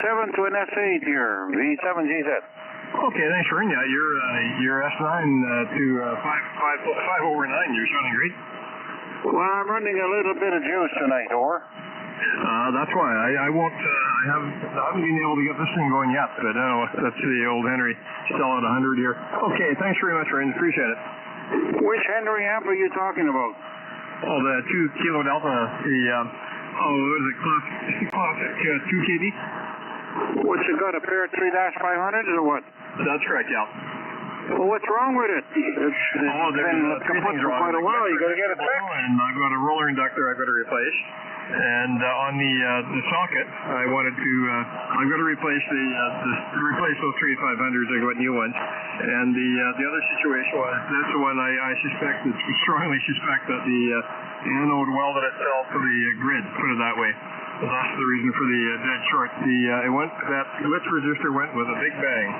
7 to an S8 here, VE7GZ. Okay, thanks, Vern. Yeah, you're S9 to 5 over 9. You're sounding great. Well, I'm running a little bit of juice tonight, over. That's why I haven't been able to get this thing going yet, but that's the old Henry. Still at 100 here. Okay, thanks very much, Vern. Appreciate it. Which Henry amp are you talking about? Oh, the 2 Kilo Delta, what is it, classic 2 kV? What's it got, a pair of 3-500s or what? That's correct, yeah. Well, what's wrong with it? It's been kaput for quite a while. You got to get it fixed. And I've got a roller inductor I've got to replace. And on the socket, I've got to replace those 3500s. I got new ones. And the other situation was this one. I strongly suspect that the anode welded itself to the grid. Put it that way. That's the reason for the dead short. That glitch resistor went with a big bang.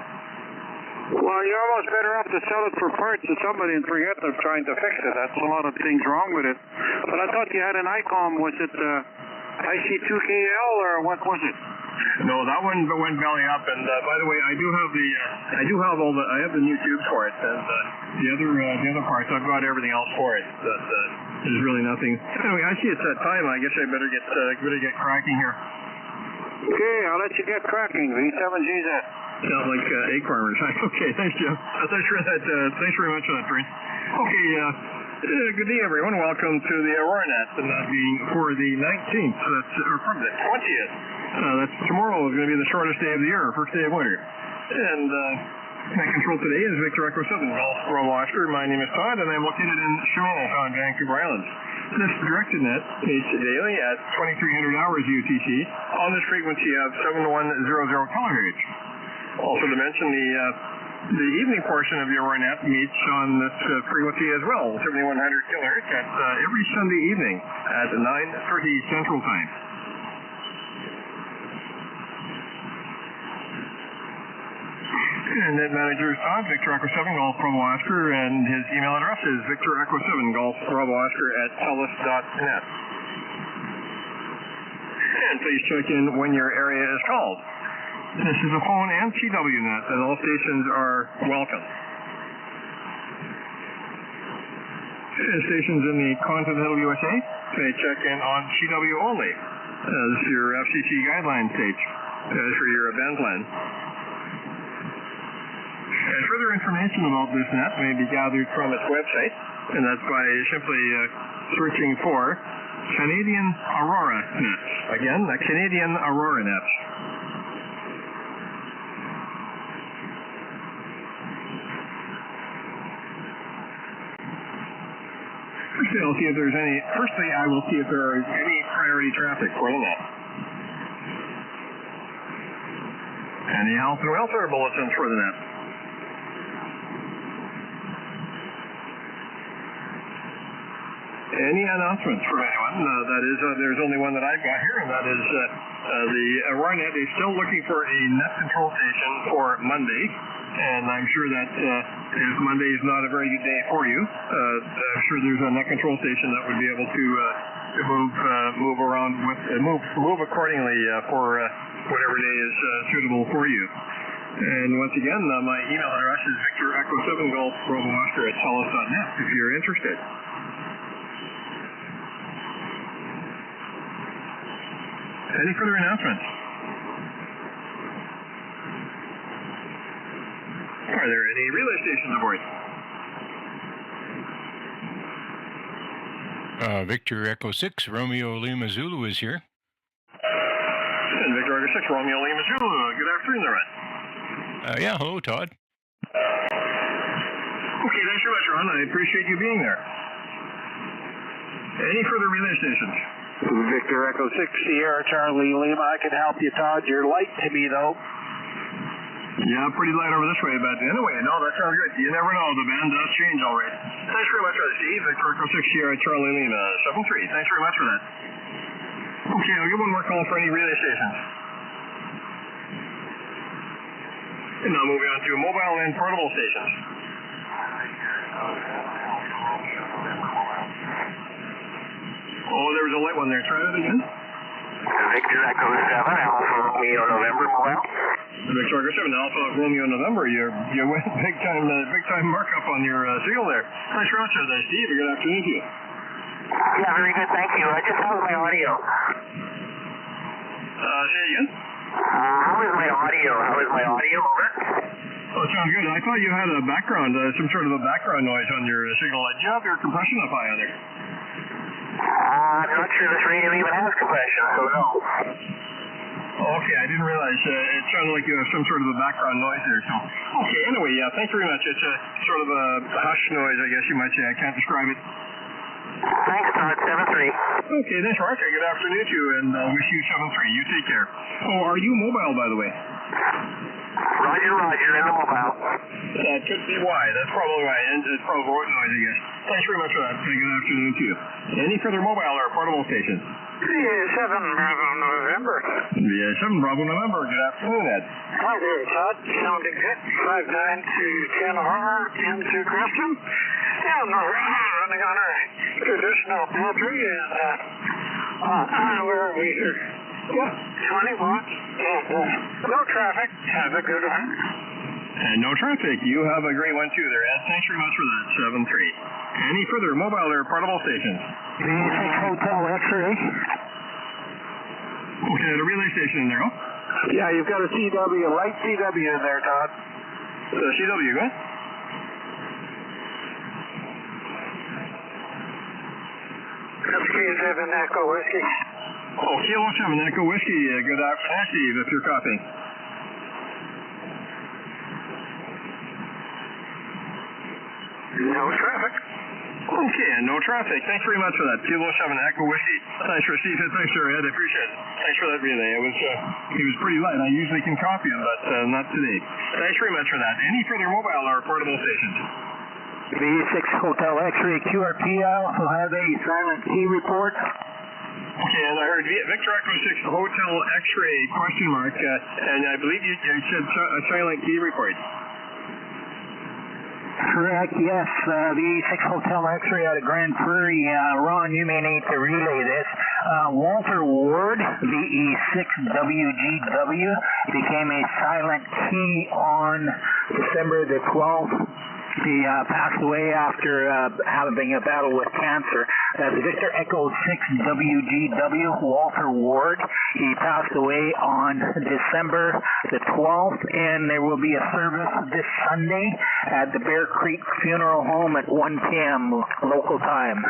Well, you're almost better off to sell it for parts to somebody and forget they're trying to fix it. That's a lot of things wrong with it. But I thought you had an ICOM. Was it IC2KL or what was it? No, that one went belly up. And by the way, I have the new tubes for it. And the other parts, I've got everything else for it. There's really nothing. Anyway, I see it's that time. I guess I better get cracking here. Okay, I'll let you get cracking. VE7GZ. Sound like egg farmers. Okay, thanks, Jim. Thanks for that. Thanks very much for that, Brent. Okay, good day, everyone. Welcome to the Aurora Net, and that being for the 19th, or from the 20th. That's tomorrow is going to be the shortest day of the year, first day of winter. And my control today is Victor Echo 7, Golf Bravo Oscar. My name is Todd, and I'm located in Sherman on Vancouver Island. This directed net is daily at 2300 hours UTC on this frequency of 7100 kilohertz. Also to mention, the evening portion of the Aurora Net meets on this frequency as well, 7100 kilohertz, at every Sunday evening at 9:30 Central Time. And net manager is Todd, Victor Echo 7 Golf Bravo Oscar, and his email address is Victor Echo 7 Golf Bravo Oscar at telus.net. And please check in when your area is called. This is a phone and CW net, and all stations are welcome. Stations in the continental USA may check in on CW only, as your FCC guideline states, as for your band plan. And further information about this net may be gathered from its website, and that's by simply searching for Canadian Aurora Net. Again, the Canadian Aurora Net. Firstly, I will see if there is any priority traffic for the net. Any health and welfare bulletins for the net? Any announcements from anyone? There's only one that I've got here, and that is the Aurora Net is still looking for a net control station for Monday. And I'm sure that if Monday is not a very good day for you, I'm sure there's a net control station that would be able to move around move accordingly for whatever day is suitable for you. And once again, my email address is Victor Echo 7 Golf Bravo Oscar at telus.net if you're interested. Any further announcements? Are there any relay stations aboard? Victor Echo 6, Romeo Lima Zulu is here. And Victor Echo 6, Romeo Lima Zulu. Good afternoon there, Ron. Yeah, hello, Todd. Okay, thanks very much, Ron. I appreciate you being there. Any further relay stations? Victor Echo 6, Sierra Charlie Lima. I can help you, Todd. You're light to me, though. Yeah, pretty light over this way, but anyway, no, that sounds good. You never know, the band does change already. Thanks very much, Steve. Victor Echo 6 Sierra Charlie Lima 73. Thanks very much for that. Okay, I'll give one more call for any relay stations. And now moving on to mobile and portable stations. Oh, there was a light one there. Try that again. Victor Echo 7, Alpha Romeo November mobile. Victor Echo 7, Alpha Romeo November. You went big time markup on your signal there. Thanks very much for that, Steve. Good afternoon to you. Yeah, very good, thank you. How's my audio? Say again? How is my audio? Over? Oh, it sounds good. I thought you had a background, some sort of a background noise on your signal. Do you have your compression up high on there? I'm not sure this radio even has compression, so no. Okay, I didn't realize. It sounded like you have some sort of a background noise there. So, okay, anyway, yeah, thanks very much. It's a sort of a hush noise, I guess you might say. I can't describe it. Thanks, Todd. 7-3. Okay, thanks, Mark. Good afternoon to you, and I'll wish you 7-3. You take care. Oh, are you mobile, by the way? Roger, in the mobile. That could be why. That's probably why. And it's probably road noise, I guess. Thanks very much for that. Good afternoon to you. Any further mobile or portable stations? VE7 Bravo November. VE7 Bravo November. Good afternoon, Ed. Hi there, Todd. Sounding good. 59 to 10 Aurora into Crafton. And we're running on our traditional battery. And where are we here? Yeah, 20 watts. And no traffic. Have a good one. And no traffic. You have a great one too there, Ed. Thanks very much for that. 7-3. Any further mobile or portable stations? VE6 Hotel X-ray. Okay, the relay station in there, oh? Yeah, you've got a CW, a light CW in there, Todd. The CW, go ahead. That's K7 Echo Whiskey. Oh, Kilo 7 Echo Whiskey. Good afternoon, Steve, if you're copying. No traffic. Okay, and no traffic. Thanks very much for that. Kilo 7 Echo Whiskey. Thanks for Steve. Thanks for Ed. I appreciate it. Thanks for that relay. He was pretty light. I usually can copy him, but not today. Thanks very much for that. Any further mobile or portable stations? VE6 Hotel X-ray QRP. I also have a silent key report. Okay, and I heard Victor Echo 6 Hotel X-ray question mark, and I believe you said a silent key report. Correct, yes. VE6 Hotel X-ray out of Grand Prairie. Ron, you may need to relay this. Walter Ward, VE6WGW, became a silent key on December the 12th. He passed away after having a battle with cancer. That's Victor Echo 6WGW, Walter Ward. He passed away on December the 12th, and there will be a service this Sunday at the Bear Creek Funeral Home at 1 p.m. local time.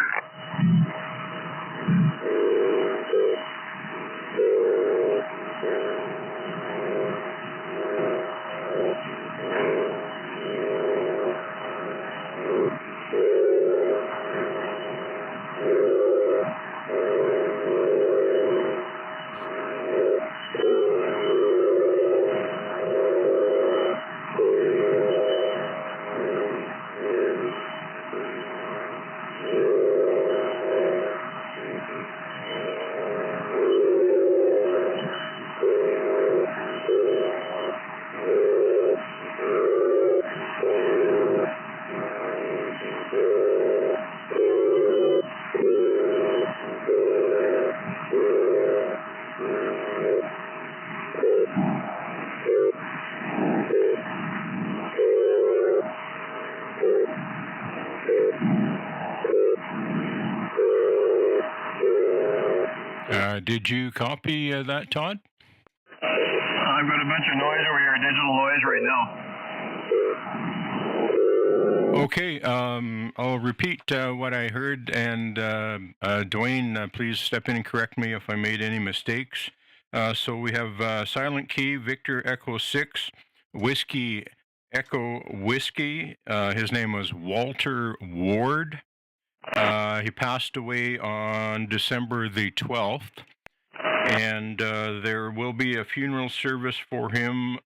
Did you copy that, Todd? I've got a bunch of noise over here, digital noise right now. Okay, I'll repeat what I heard, and Dwayne, please step in and correct me if I made any mistakes. So we have Silent Key, Victor Echo 6, Whiskey Echo Whiskey. His name was Walter Ward. He passed away on December the 12th, and there will be a funeral service for him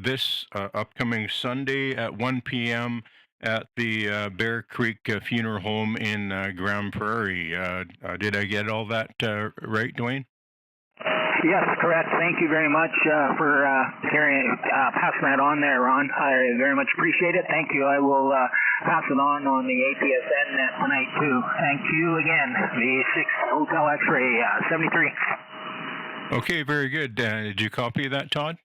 this upcoming Sunday at 1 p.m. at the Bear Creek Funeral Home in Grand Prairie. Did I get all that right, Dwayne? Yes, correct. Thank you very much for passing that on there, Ron. I very much appreciate it. Thank you. I will pass it on the APSN net tonight, too. Thank you again. VE6 Hotel X-ray 73. Okay, very good. Did you copy that, Todd?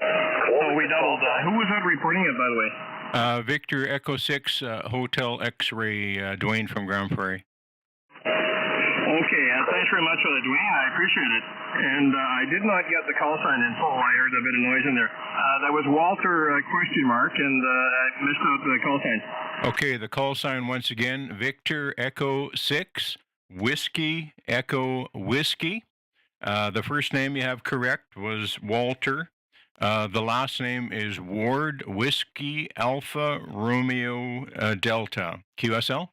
Oh, we doubled. Who was that reporting it, by the way? Victor Echo 6 Hotel X-Ray, Dwayne from Grand Prairie. Okay, thanks very much for that, Dwayne. I appreciate it. And I did not get the call sign in full. I heard a bit of noise in there. That was Walter question mark, and I missed out the call sign. Okay, the call sign once again, Victor Echo 6 Whiskey Echo Whiskey. The first name you have correct was Walter. The last name is Ward Whiskey Alpha Romeo Delta. QSL?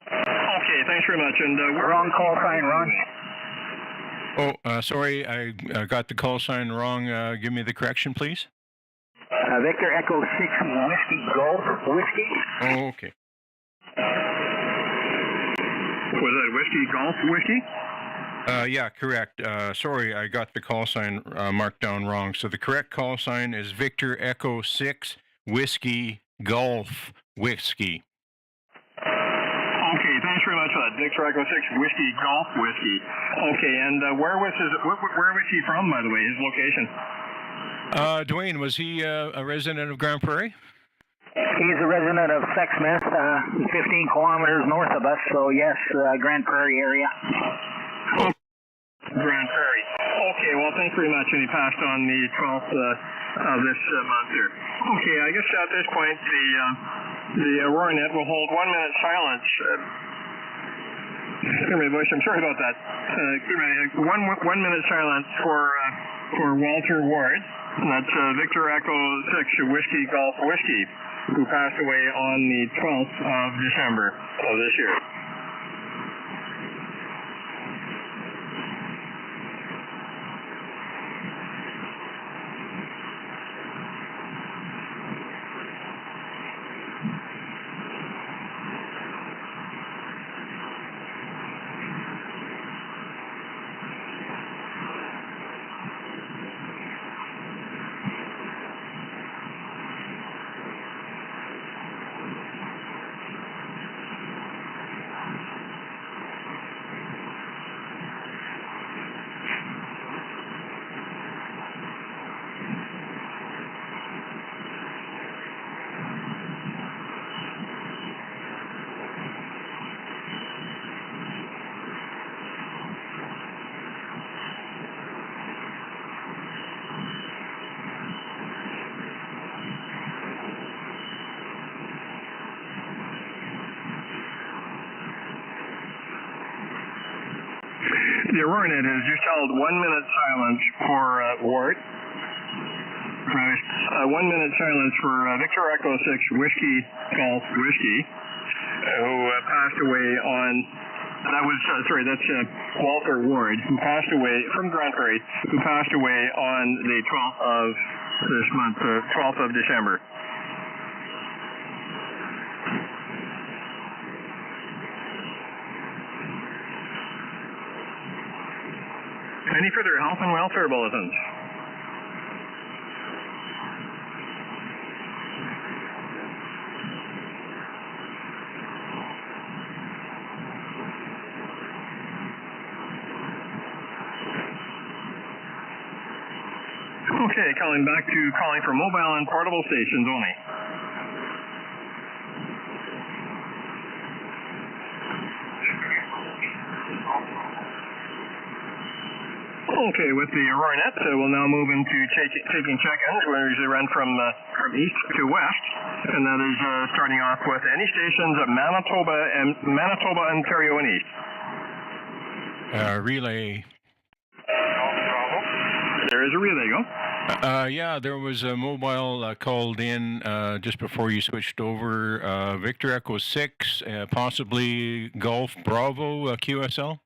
Okay, thanks very much. And Wrong call sign, Ron. Oh, sorry, I got the call sign wrong. Give me the correction, please. Victor Echo 6 Whiskey Golf Whiskey. Oh, okay. Was that Whiskey Golf Whiskey? Yeah, correct. Sorry, I got the call sign marked down wrong. So the correct call sign is Victor Echo 6 Whiskey Golf Whiskey. Okay, thanks very much for that. Victor Echo 6 Whiskey Golf Whiskey. Okay, and where was he from, by the way, his location? Dwayne, was he a resident of Grand Prairie? He's a resident of Sexsmith, 15 kilometers north of us, so yes, Grand Prairie area. Grand Prairie. Okay, well, thanks very much, and he passed on the 12th of this month here. Okay, I guess at this point, the Aurora Net will hold 1 minute silence. Excuse me, voice, I'm sorry about that. One minute silence for Walter Ward. That's Victor Echo 6 Whiskey Golf Whiskey, who passed away on the 12th of December of this year. The Aurora Net has just held 1 minute silence for Ward. 1 minute silence for Victor Echo 6 Whiskey Golf Whiskey, who passed away on. That's Walter Ward, who passed away from Grand Prairie, who passed away on the 12th of this month, 12th of December. Any further health and welfare bulletins? Okay, calling back to calling for mobile and portable stations only. Okay, with the Aurora Net, we'll now move into taking check-ins. We usually run from east to west, and that is starting off with any stations of Manitoba, Ontario, and East. Relay. There is a relay, go. Yeah, there was a mobile called in just before you switched over. Victor Echo 6, possibly Golf Bravo QSL.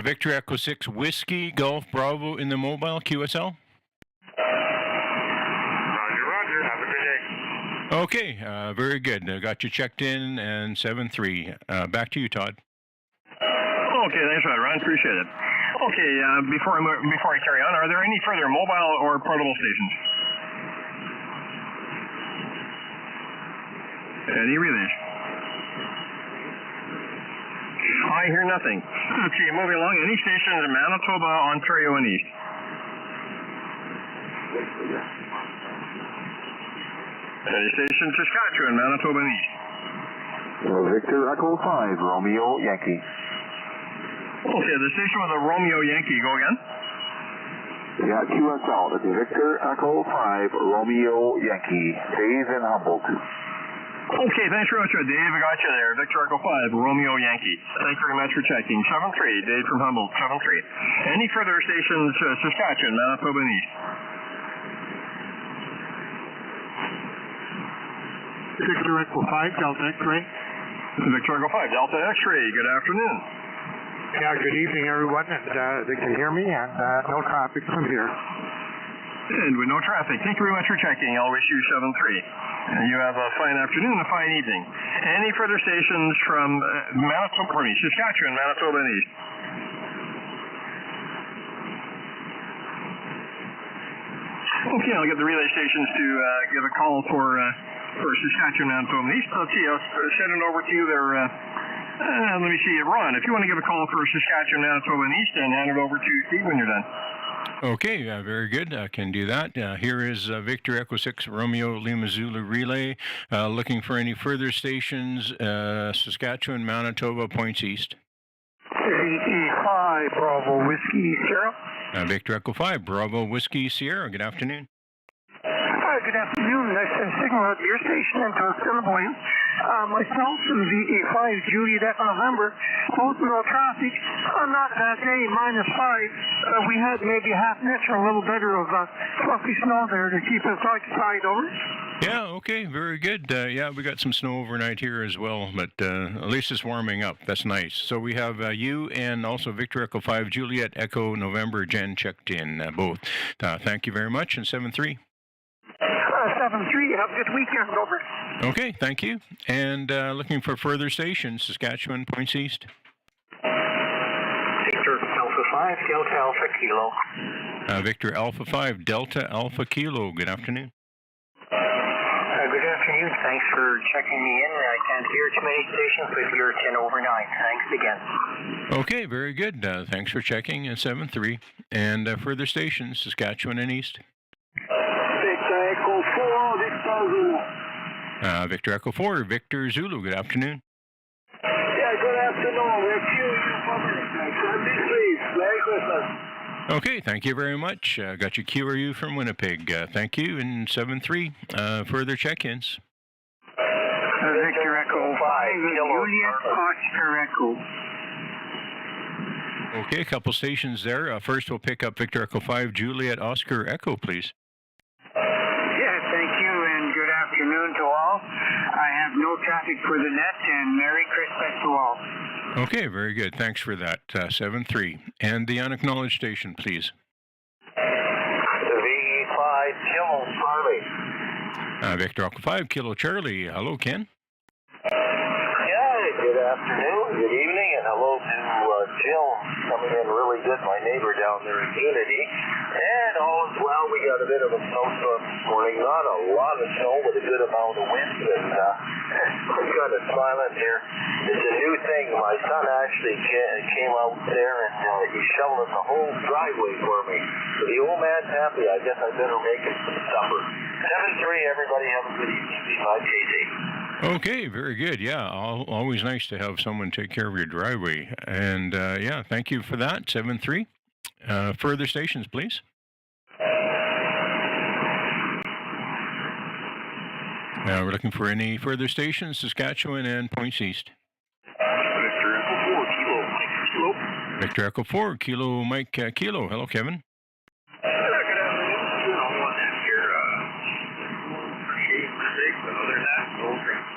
Victor Echo 6 Whiskey Golf Bravo in the mobile QSL. Roger. Have a good day. Okay, very good. Got you checked in, and 7-3. Back to you, Todd. Okay, thanks for that, Ron. Appreciate it. Okay, before I carry on, are there any further mobile or portable stations? Any relays? I hear nothing. Okay, moving along. Any stations in Manitoba, Ontario, and East? Any station Saskatchewan, Manitoba, and East? Victor Echo 5, Romeo Yankee. Okay, the station with a Romeo Yankee. Go again. Yeah, QSL. That's Victor Echo 5, Romeo Yankee. Dave in Humboldt. Okay, thanks very much, Dave. I got you there. Victor Echo 5, Romeo Yankee. Thanks very much for checking. 7-3, Dave from Humboldt, 7-3. Any further stations, Saskatchewan, Manitoba, and East? Victor Echo 5, Delta X-ray. Victor Echo 5, Delta X-ray. Good afternoon. Yeah, good evening, everyone, and they can hear me, and no traffic from here. And with no traffic. Thank you very much for checking. I'll wish you 7-3. And you have a fine afternoon and a fine evening. Any further stations from Saskatchewan, Manitoba, and East? Okay, I'll get the relay stations to give a call for Saskatchewan, Manitoba, and East. Let's see, I'll send it over to you there. Let me see, Ron, if you want to give a call for Saskatchewan, Manitoba, and East, and hand it over to Steve when you're done. Okay, very good. I can do that. Here is Victor Echo 6 Romeo Lima Zulu relay. Looking for any further stations, Saskatchewan, Manitoba, points east. VE5 Bravo Whiskey Sierra. Victor Echo 5 Bravo Whiskey Sierra. Good afternoon. Hi, good afternoon. Nice to signal at your station into Assiniboine. Myself and VE5 Juliet Echo November, both no traffic. Not that day, -5. We had maybe a half an inch or a little better of fluffy snow there to keep us occupied, over. Yeah, okay, very good. Yeah, we got some snow overnight here as well, but at least it's warming up. That's nice. So we have you and also Victor Echo 5 Juliet Echo November Jen checked in, both. Thank you very much, and 7-3. 7-3. Have a good weekend, over. Okay, thank you. And looking for further stations, Saskatchewan, points east. Victor Alpha 5, Delta Alpha Kilo. Victor Alpha 5, Delta Alpha Kilo. Good afternoon. Good afternoon. Thanks for checking me in. I can't hear too many stations, but you're 10 over 9. Thanks again. Okay, very good. Thanks for checking. 7-3. And further stations, Saskatchewan and East. Victor Echo 4, Victor Zulu. Victor Echo 4, Victor Zulu. Good afternoon. Yeah, good afternoon. We're queuing for Winnipeg. 73. Merry Christmas. Okay, thank you very much. Got your QRU from Winnipeg. Thank you. And 7-3. Further check-ins. Victor Echo 5, Juliet Oscar Echo. Okay, a couple stations there. First, we'll pick up Victor Echo 5, Juliet Oscar Echo, please. Yeah, thank you, and good afternoon to all. I have no traffic for the net, and Merry Christmas to all. Okay, very good. Thanks for that. 7-3. And the unacknowledged station, please. VE5 Kilo Charlie. Victor Echo 5, Kilo Charlie. Hello, Ken. Yeah, good afternoon, good evening, and hello to Jill coming in really good, my neighbor down there in Unity. And all is well, we got a bit of a snowstorm this morning, not a lot of snow, but a good amount of wind, and we're kind of silent here. It's a new thing. My son actually came out there and he shoveled the whole driveway for me. So the old man's happy. I guess I better make him some supper. 7-3, everybody have a good evening. Be my JT. Okay, very good. Yeah, always nice to have someone take care of your driveway. And yeah, thank you for that. 7-3. Further stations, please. We're looking for any further stations, Saskatchewan and points east. Victor Echo 4, Kilo Mike Kilo. Victor Echo 4, Kilo Mike Kilo. Hello, Kevin. Good afternoon. I'm on that here. Appreciate mistakes, but other than that, no traffic.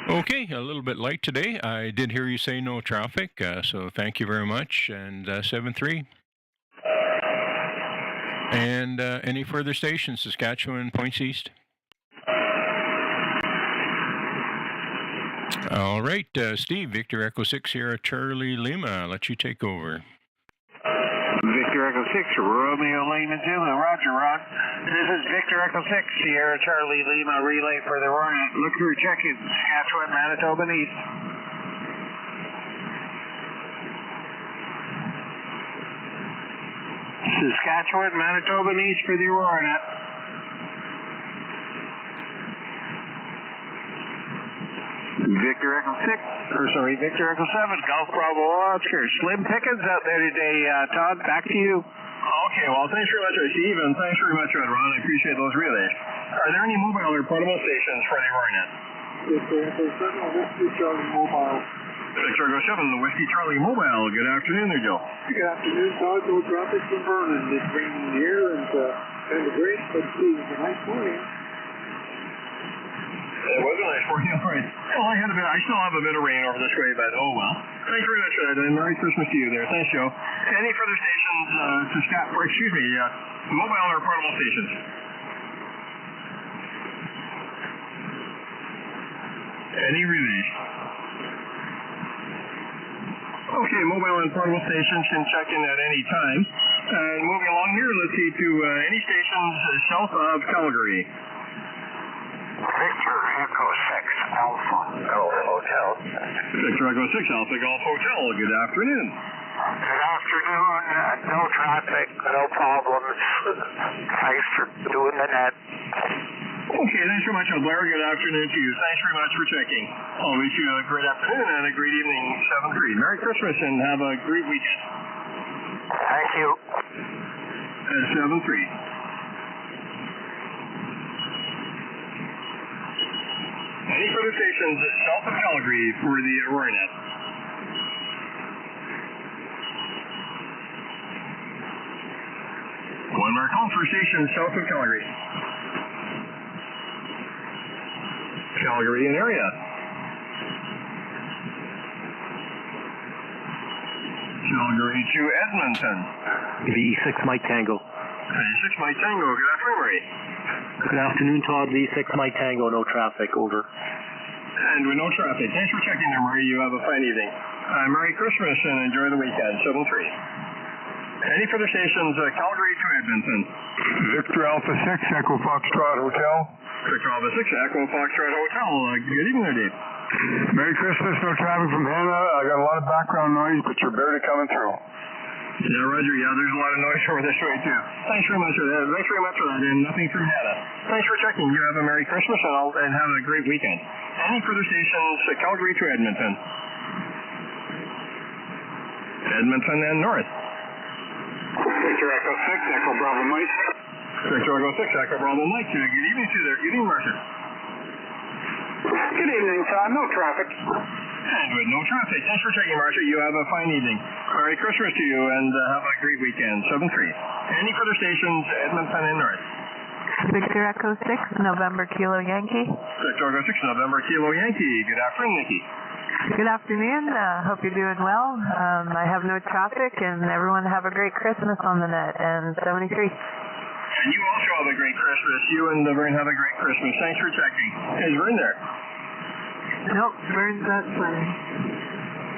Okay, a little bit light today. I did hear you say no traffic, so thank you very much. And 7-3. And any further stations, Saskatchewan, points east? All right, Steve, Victor Echo 6 Sierra Charlie Lima. I'll let you take over. Victor Echo 6, Romeo Lima Zulu. Roger, Ron. This is Victor Echo 6, Sierra Charlie Lima relay for the Aurora Net. Look for check-in, Saskatchewan, Manitoba and East. Saskatchewan, Manitoba and East for the Aurora Net. Victor Echo 7, Golf Bravo Oscar. Slim pickings out there today, Todd. Back to you. Okay, well, thanks very much, Steve, and thanks very much, Ron. I appreciate those relays. Are there any mobile or portable stations for the Aurora Net? Victor Echo 7, Whiskey Charlie Mobile. Victor Echo 7, the Whiskey Charlie Mobile. Good afternoon there, Joe. Good afternoon, Todd. No traffic from Vernon. It's raining here and kind of great, but it's a nice morning. It was a nice morning, all right. Well, I still have a bit of rain over this way, but oh well. Thanks very much, and Merry Christmas to you there. Thanks, Joe. Any further stations, mobile or portable stations? Any relays? Okay, mobile and portable stations can check in at any time. And moving along here, let's see to any stations south of Calgary. Victor Echo 6 Alpha Golf Hotel. Victor Echo 6 Alpha Golf Hotel. Good afternoon. Good afternoon. No traffic, no problems. Thanks for doing the net. Okay, thanks very much, Blair. Good afternoon to you. Thanks very much for checking. I'll wish you a great afternoon and a great evening, 7-3. Merry Christmas and have a great weekend. Thank you. At 7-3. Any further stations south of Calgary for the Aurora Net? One more call for stations south of Calgary. Calgary and area. Calgary to Edmonton. VE6 Mike Tango. VE6 Mike Tango. Good afternoon, Murray. Good afternoon, Todd. VE6 Mike Tango. No traffic. Over. And with no traffic. Thanks for checking there, Murray. You have a fine evening. Merry Christmas and enjoy the weekend. 7-3. Any further stations, Calgary to Edmonton? Victor Alpha 6 Echo Foxtrot Hotel. Victor Alpha 6 Echo Foxtrot Hotel. Good evening there, Dave. Merry Christmas. No traffic from Hannah. I got a lot of background noise, but you're barely coming through. Yeah, Roger. Yeah, there's a lot of noise over this way, too. Thanks very much for that. And nothing from Hannah. Thanks for checking. You have a Merry Christmas and have a great weekend. Any further stations, Calgary to Edmonton? Edmonton and North. Victor Echo 6, Echo Bravo Mike. Victor Echo 6, Echo Bravo Mike. Good evening to you there. Good evening, Marcia. Good evening, Todd. No traffic. And with no traffic. Thanks for checking, Marcia. You have a fine evening. Merry Christmas to you and have a great weekend. 7-3. Any further stations, Edmonton and North? Victor Echo 6, November Kilo Yankee. Victor Echo 6, November Kilo Yankee. Good afternoon, Nikki. Good afternoon. Hope you're doing well. I have no traffic, and everyone have a great Christmas on the net. And 73. And you also have a great Christmas. You and Vern have a great Christmas. Thanks for checking. Is Vern there? Nope, Vern's not playing.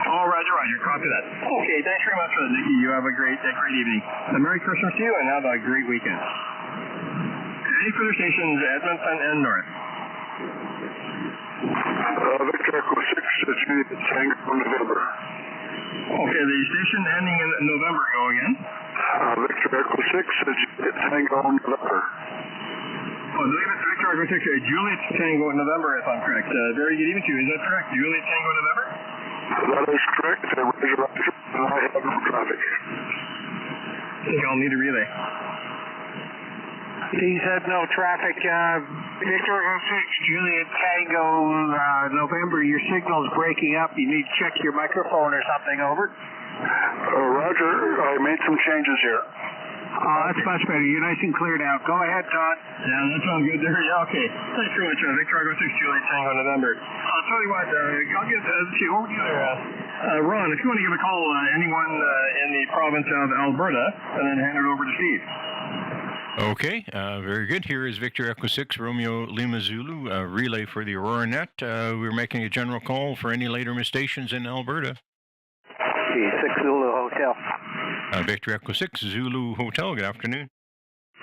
Oh, Roger. Copy that. Okay, thanks very much for that, Nikki. You have a great evening. And Merry Christmas to you and have a great weekend. Any further stations, Edmonton and North? Victor Echo 6 Tango November. Okay, the station ending in November. Go again. Victor Echo 6 Tango November. Oh, I believe it's Victor Echo 6 Juliet Tango November, if I'm correct. Very good evening to you. Is that correct? Juliet Tango November? That is correct. Roger. I have no traffic. I think I'll need a relay. He said no traffic. Victor 6, Juliet Tango, November. Your signal's breaking up. You need to check your microphone or something. Over. Roger. I made some changes here. Oh, that's much better. You're nice and cleared out. Go ahead, Todd. Yeah, that sounds good there. Yeah, okay. Thanks very much, Victor Echo 6, Juliet Tango November. I'll tell you what, I'll get over to you there. Ron, if you want to give a call anyone in the province of Alberta, and then hand it over to Steve. Okay, very good. Here is Victor Echo 6, Romeo Lima Zulu, relay for the Aurora Net. We're making a general call for any later miss stations in Alberta. VE6 Zulu Hotel. Victor Echo 6, Zulu Hotel. Good afternoon.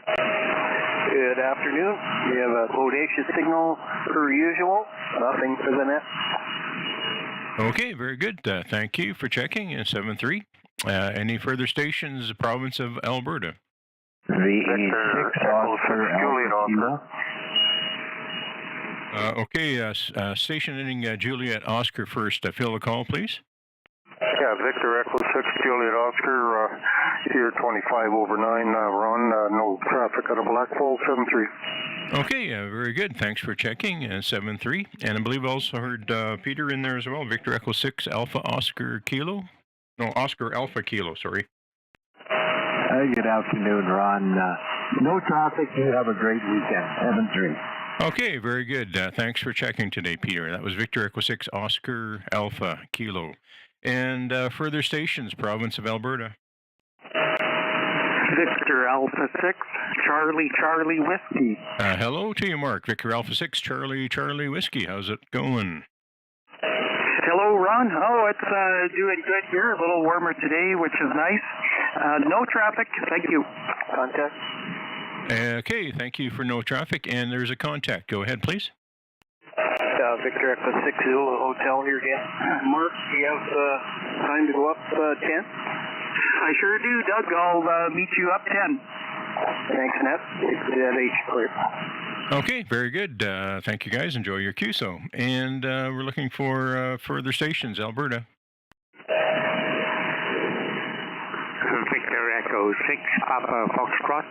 Good afternoon. We have a bodacious signal per usual. Nothing for the net. Okay, very good. Thank you for checking. 7-3. Any further stations, the province of Alberta? VE6 Oscar Juliet Alpha Kilo. Okay, station ending Juliet Oscar first. Fill the call, please. Yeah, Victor Echo 6, Juliet Oscar, here 25 over 9, Ron, no traffic out of Blackfall, 7-3. Okay, very good. Thanks for checking. 7-3. And I believe I also heard Peter in there as well. Victor Echo 6 Alpha Oscar Kilo. No, Oscar Alpha Kilo, sorry. Good afternoon, Ron. No traffic. You have a great weekend. 7-3. Okay, very good. Thanks for checking today, Peter. That was Victor Echo 6 Oscar Alpha Kilo. And further stations, province of Alberta. Victor Alpha 6, Charlie Whiskey. Hello to you, Mark. Victor Alpha 6, Charlie Whiskey. How's it going? Hello, Ron. Oh, it's doing good here. A little warmer today, which is nice. No traffic. Thank you. Contact? Okay, thank you for no traffic. And there's a contact. Go ahead, please. Victor Echo 6 Zulu Hotel here again. Mark, do you have time to go up 10? I sure do, Doug. I'll meet you up 10. Thanks, Nat. H clear. Okay, very good. Thank you, guys. Enjoy your QSO. And we're looking for further stations, Alberta. Victor Echo 6, Papa Foxtrot.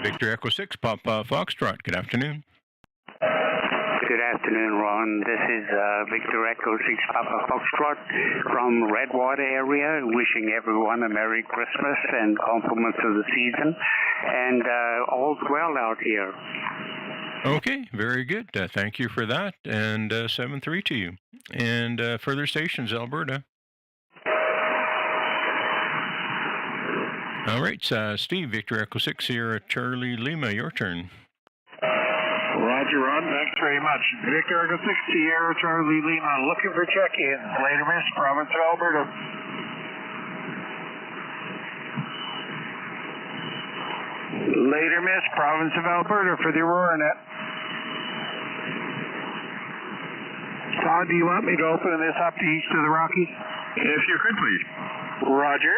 Victor Echo 6, Papa Foxtrot. Good afternoon. Good afternoon, Ron. This is Victor Echo 6 Papa Foxtrot from Redwater area, wishing everyone a Merry Christmas and compliments of the season, and all's well out here. Okay, very good. Thank you for that, and 7-3 to you. And further stations, Alberta. All right, Steve, Victor Echo 6 here, Charlie Lima, your turn. Roger, Ron. Thanks very much. Victor Echo 6, Sierra Charlie Lima, looking for check-ins. Later, Miss, province of Alberta. Later, Miss, province of Alberta for the Aurora Net. Todd, do you want me to open this up to east of the Rockies? If you could, please. Roger.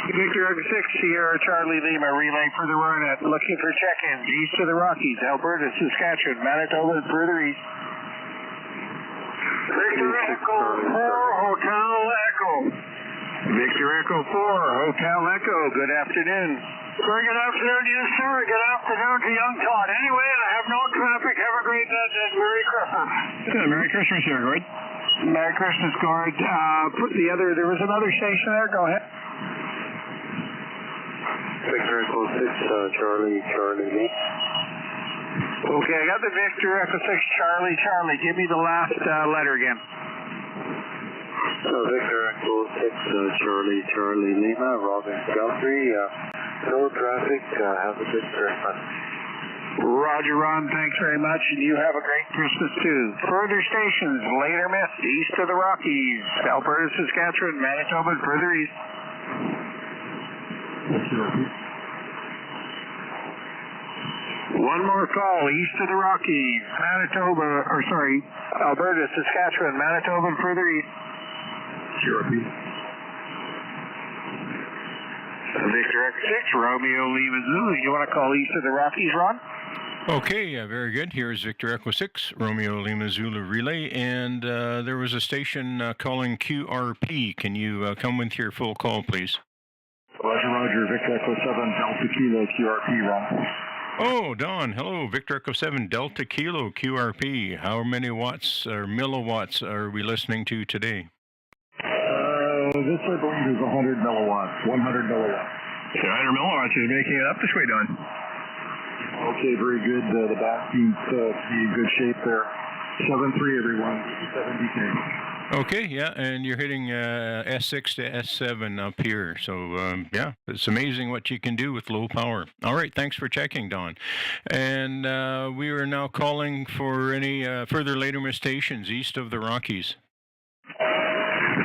Victor Echo 6, Sierra Charlie Lima, relay for the Aurora Net, looking for check-ins east of the Rockies, Alberta, Saskatchewan, Manitoba, and further east. Victor Echo 4, Hotel Echo. Victor Echo 4, Hotel Echo, good afternoon. Very good afternoon to you, sir. Good afternoon to young Todd. Anyway, I have no traffic. Have a great Merry Christmas. Yeah, Merry Christmas here, Gord. Merry Christmas, Gord. There was another station there. Go ahead. Victor Echo 6, Charlie Lee. Okay, I got the Victor Echo 6, Charlie. Give me the last letter again. Victor Echo 6, Charlie Lima, Robin Calgary. No traffic. Have a good Christmas. Roger, Ron. Thanks very much. And you have a great Christmas, too. Further stations, later miss, east of the Rockies, Alberta, Saskatchewan, Manitoba, and further east. One more call, east of the Rockies, Alberta, Saskatchewan, Manitoba, and further east. Victor X6, Romeo Lima Zulu. You want to call east of the Rockies, Ron? Okay, very good. Here's Victor Echo 6, Romeo Lima Zulu relay, and there was a station calling QRP. Can you come with your full call, please? Roger. Victor Echo 7, Delta Kilo, QRP, Ron. Oh, Don. Hello, Victor Echo 7, Delta Kilo, QRP. How many watts or milliwatts are we listening to today? This, I believe, is 100 milliwatts. 100 milliwatts. 100 milliwatts is making it up this way, Don. Okay, very good. The back seems to be in good shape there. 7-3, everyone. 70K. Okay, yeah, and you're hitting S6 to S7 up here. So, yeah, it's amazing what you can do with low power. All right, thanks for checking, Don. And we are now calling for any further later stations east of the Rockies.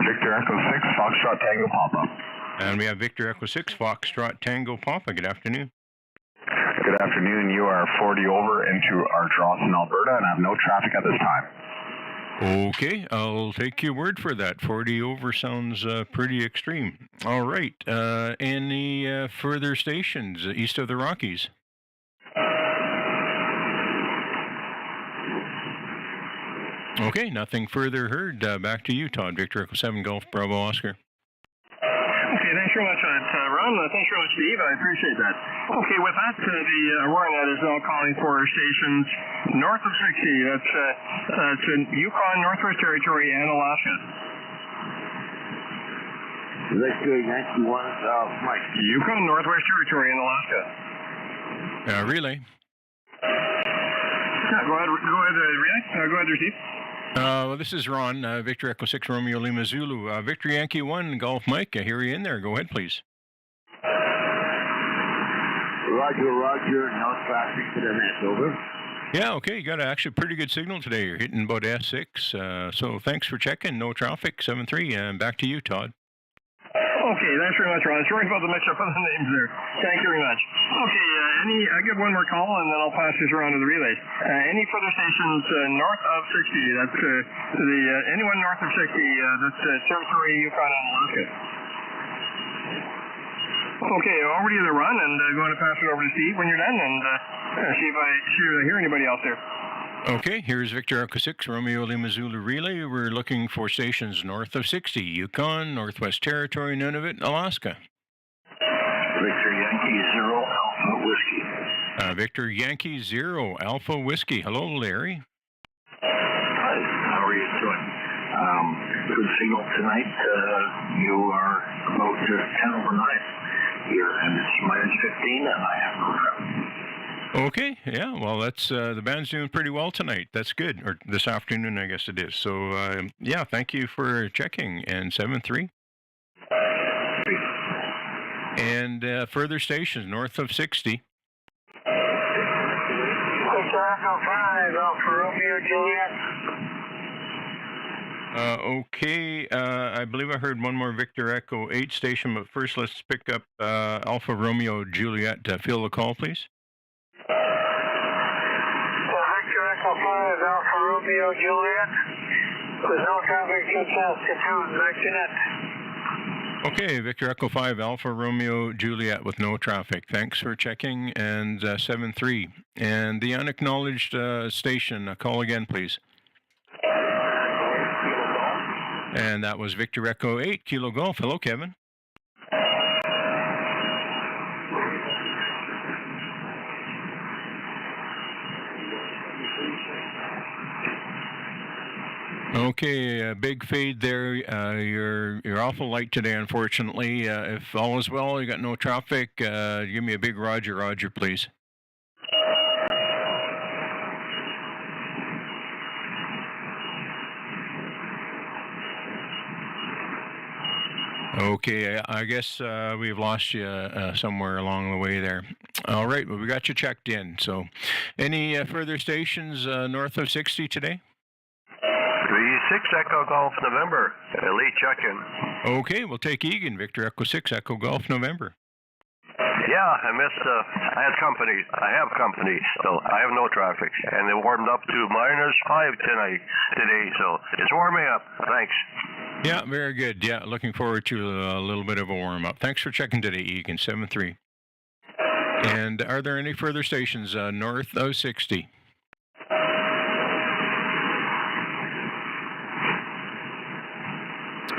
Victor Echo 6, Foxtrot Tango Papa. And we have Victor Echo 6, Foxtrot Tango Papa. Good afternoon. Good afternoon. You are 40 over into our Drawson, Alberta, and have no traffic at this time. Okay, I'll take your word for that. 40 over sounds pretty extreme. All right. Any further stations east of the Rockies? Okay, nothing further heard. Back to you, Todd. Victor Echo 7 Golf Bravo Oscar. Okay, thanks very much, Ron. Thanks very much, Steve. I appreciate that. Okay, with that, the Aurora Net is now calling for stations north of 60. That's in Yukon, Northwest Territory, and Alaska. Victor Yankee 1, Mike. Yukon, Northwest Territory, and Alaska. Relay. Yeah, go ahead, relay. Go ahead, Steve. Well, this is Ron, Victor Echo 6 Romeo Lima Zulu. Victor Yankee 1 Golf Mike, I hear you in there. Go ahead, please. Roger, no traffic to the net, over. Yeah, okay, you got actually pretty good signal today. You're hitting about S6, so thanks for checking. No traffic, 7-3, and back to you, Todd. Okay, thanks very much, Ron. Sorry about the mix-up of the names there. Thank you very much. Okay, I get one more call, and then I'll pass this around to the relays. Any further stations north of 60? That's anyone north of 60? That's Territory, Yukon, and Alaska. Okay, over to you there, Ron, and going to pass it over to Steve when you're done, and see if I hear anybody else there. Okay, here's Victor Echo 6, Romeo Lima Zulu Relay. We're looking for stations north of 60, Yukon, Northwest Territory, Nunavut, Alaska. Victor Yankee 0, Alpha Whiskey. Victor Yankee 0, Alpha Whiskey. Hello, Larry. Hi, how are you doing? Good signal tonight. You are about 10 over 9 here, and it's -15, and I have no traffic. Okay, yeah, well, that's the band's doing pretty well tonight. That's good, or this afternoon, I guess it is. So, yeah, thank you for checking. And 7-3. And further stations north of 60. Echo 5, Alpha Romeo Juliet. Okay, I believe I heard one more Victor Echo 8 station, but first let's pick up Alpha Romeo Juliet. Field the call, please. Victor Echo 5, Alpha Romeo Juliet. With no traffic to Saskatchewan, back to net. Okay, Victor Echo 5, Alpha Romeo Juliet with no traffic. Thanks for checking. And 7-3. And the unacknowledged station, call again, please. And that was Victor Echo 8, Kilo Golf. Hello, Kevin. Okay, big fade there. You're awful light today, unfortunately. If all is well, you got no traffic, give me a big Roger, please. Okay, I guess we've lost you somewhere along the way there. All right, well, we got you checked in. So, any further stations north of 60 today? VE6 Echo Golf November, Elite check-in. Okay, we'll take Egan, Victor Echo 6 Echo Golf November. Yeah, I have company, so I have no traffic. And it warmed up to -5 today, so it's warming up. Thanks. Yeah, very good. Yeah, looking forward to a little bit of a warm-up. Thanks for checking today, Egan, 7-3. And are there any further stations north of 60?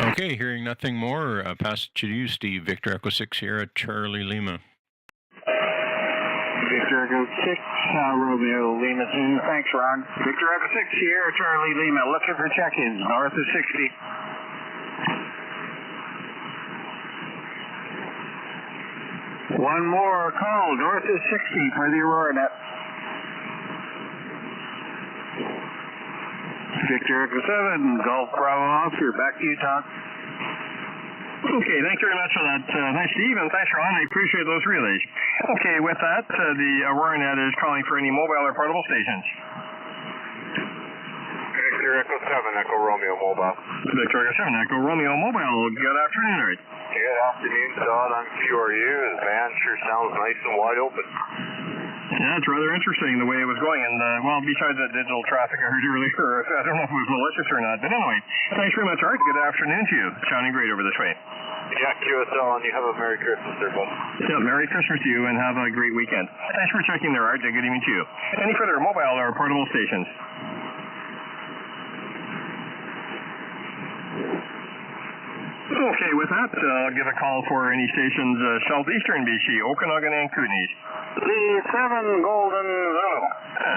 Okay, hearing nothing more, pass it to you, Steve. Victor Echo 6 here at Charlie Lima. Victor Echo 6, Romeo Lima. Thanks, Ron. Victor Echo 6 here, Charlie Lima. Looking for check-ins north of 60. One more call north of 60 for the Aurora Net. Victor Echo 7, Golf Bravo Oscar. Back to you, Todd. Okay, thanks very much for that. Thanks, Steve, and thanks, Ron. I appreciate those relays. Okay, with that, the Aurora Net is calling for any mobile or portable stations. Victor Echo 7, Echo Romeo Mobile. Victor Echo 7, Echo Romeo Mobile. Good afternoon, Art. Good afternoon, Todd. I'm QRU. The band sure sounds nice and wide open. Yeah, it's rather interesting the way it was going. And, well, besides that digital traffic I heard earlier, I don't know if it was malicious or not. But anyway, thanks very much, Art. Good afternoon to you. Sounding great over this way. Yeah, QSL, and you have a Merry Christmas there, bud. Yeah, Merry Christmas to you and have a great weekend. Thanks for checking there, Art. Good evening to you. Any further mobile or portable stations? Okay, with that, I'll give a call for any stations southeastern BC, Okanagan and Kootenays. The 7 Golden Zulu.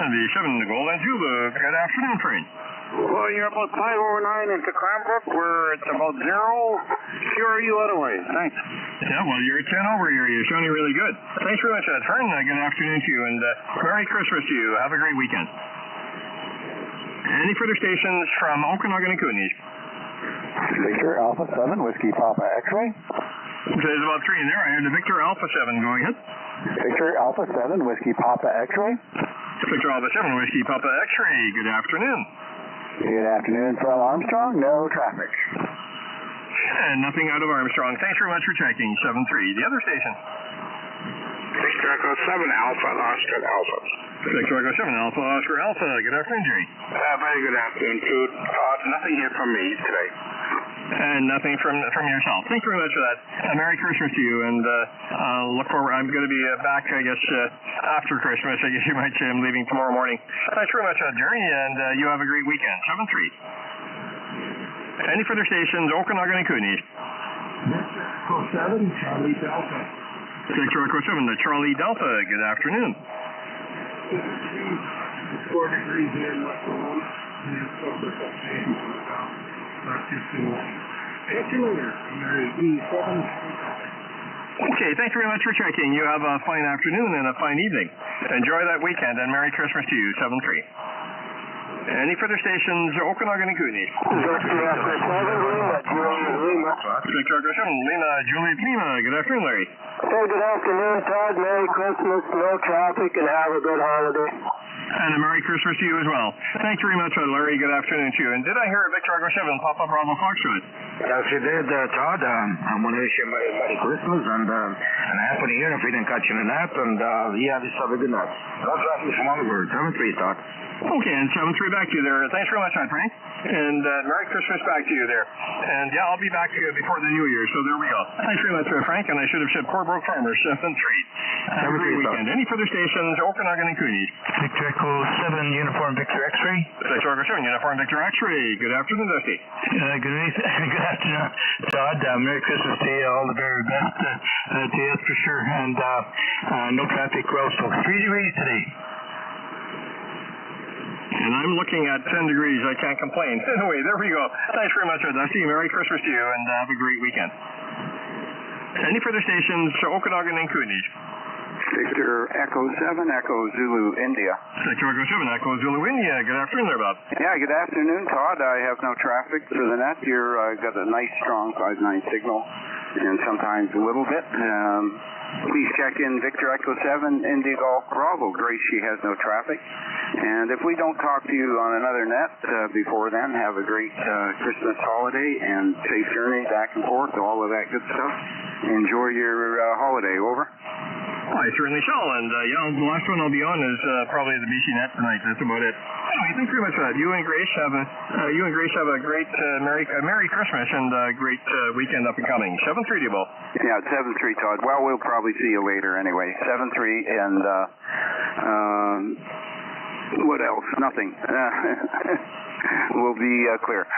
The 7 Golden Zulu. Good afternoon, friend. Well, you're about 5 over 9 into Cranbrook, where it's about 0. Sure are you otherwise. Thanks. Yeah, well, you're 10 over here. You're sounding really good. Thanks very much, Fern. Good afternoon to you, and Merry Christmas to you. Have a great weekend. Any further stations from Okanagan and Kootenays? Victor Alpha 7, Whiskey Papa X-Ray. Okay, there's about 3 in there. I heard the Victor Alpha 7 going ahead. Victor Alpha 7, Whiskey Papa X-Ray. Victor Alpha 7, Whiskey Papa X-Ray. Good afternoon. Good afternoon from Armstrong. No traffic. And nothing out of Armstrong. Thanks very much for checking. 7-3. The other station. Victor Echo 7 Alpha, Oscar Alpha. Victor Echo 7 Alpha, Oscar Alpha. Good afternoon, Jerry. Very good afternoon, too. Nothing here from me today. And nothing from yourself. Thanks very much for that. Merry Christmas to you, and look forward. I'm going to be back, I guess, after Christmas. I guess you might say I'm leaving tomorrow morning. Thanks very much, Jerry, and you have a great weekend. 7-3. Any further stations, Okanagan and Kootenays? Echo 7, Charlie Delta. Victor Echo 7 to Charlie Delta. Good afternoon. 4 degrees here in West Alona. And it's over not too soon. Thank you later. Mary E7. Okay, thank you very much for checking. You have a fine afternoon and a fine evening. Enjoy that weekend, and Merry Christmas to you. 7-3. Any further stations, Okanagan and Kootenays? Victor Echo 7, Lima, Juliet Lima. Victor Echo 7, Lima, Juliet Lima. Good afternoon, Larry. Hey, good afternoon, Todd. Merry Christmas, no traffic, and have a good holiday. And a Merry Christmas to you as well. Thanks very much, Larry. Good afternoon to you. And did I hear Victor Echo 7 Papa Bravo Foxtrot? Yes, you did, Todd. I want to wish you a Merry Christmas and a Happy New Year if we didn't catch you in that. And yeah, just have a good night. That's right, from Oliver. 7-3, Todd. Okay, and 7-3 back to you there. Thanks very much, Frank. And Merry Christmas back to you there. And yeah, I'll be back before the New Year, so there we go. Thanks very much, Frank. And I should have said Poor Broke Farmers, 7-3. Have a great weekend. Any further stations, Okanagan and Kootenays? Victor Echo 7, Uniform Victor X-Ray. Victor Echo 7, Uniform Victor X-Ray. Good afternoon, Dusty. Good afternoon, Todd. Merry Christmas to you. All the very best to you, for sure. And no traffic well, so 3 degrees today. And I'm looking at 10 degrees. I can't complain. Anyway, there we go. Thanks very much, Dusty. Merry Christmas to you, and have a great weekend. Any further stations, Okanagan and Kootenays? Victor Echo 7, Echo Zulu, India. Victor Echo 7, Echo Zulu, India. Good afternoon there, Bob. Yeah, good afternoon, Todd. I have no traffic through the net. You've got a nice, strong 5-9 signal, and sometimes a little bit. Please check in Victor Echo 7, India Golf Bravo. Grace, she has no traffic. And if we don't talk to you on another net before then, have a great Christmas holiday and safe journey back and forth, all of that good stuff. Enjoy your holiday. Over. I certainly shall, and yeah, the last one I'll be on is probably the BC Net tonight. That's about it. Anyway, thanks very much for that. You and Grace have a great Merry Christmas and a great weekend up and coming. 7-3 to you both. Yeah, 7-3, Todd. Well, we'll probably see you later anyway. 7-3, and what else? Nothing. We'll be clear.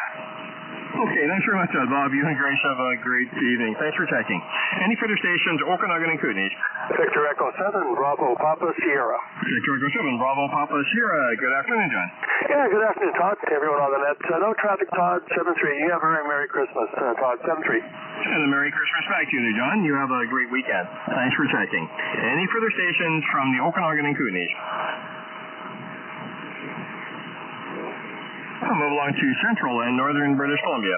Okay, thanks very much, Bob. You and Grace have a great evening. Thanks for checking. Any further stations, Okanagan and Kootenays? Victor Echo 7, Bravo Papa Sierra. Victor Echo 7, Bravo Papa Sierra. Good afternoon, John. Yeah, good afternoon, Todd. Everyone on the net. No traffic, Todd. 7-3. You have a very Merry Christmas, Todd. 7-3. And a Merry Christmas back to you, John. You have a great weekend. Thanks for checking. Any further stations from the Okanagan and Kootenays? I'll move along to Central and Northern British Columbia.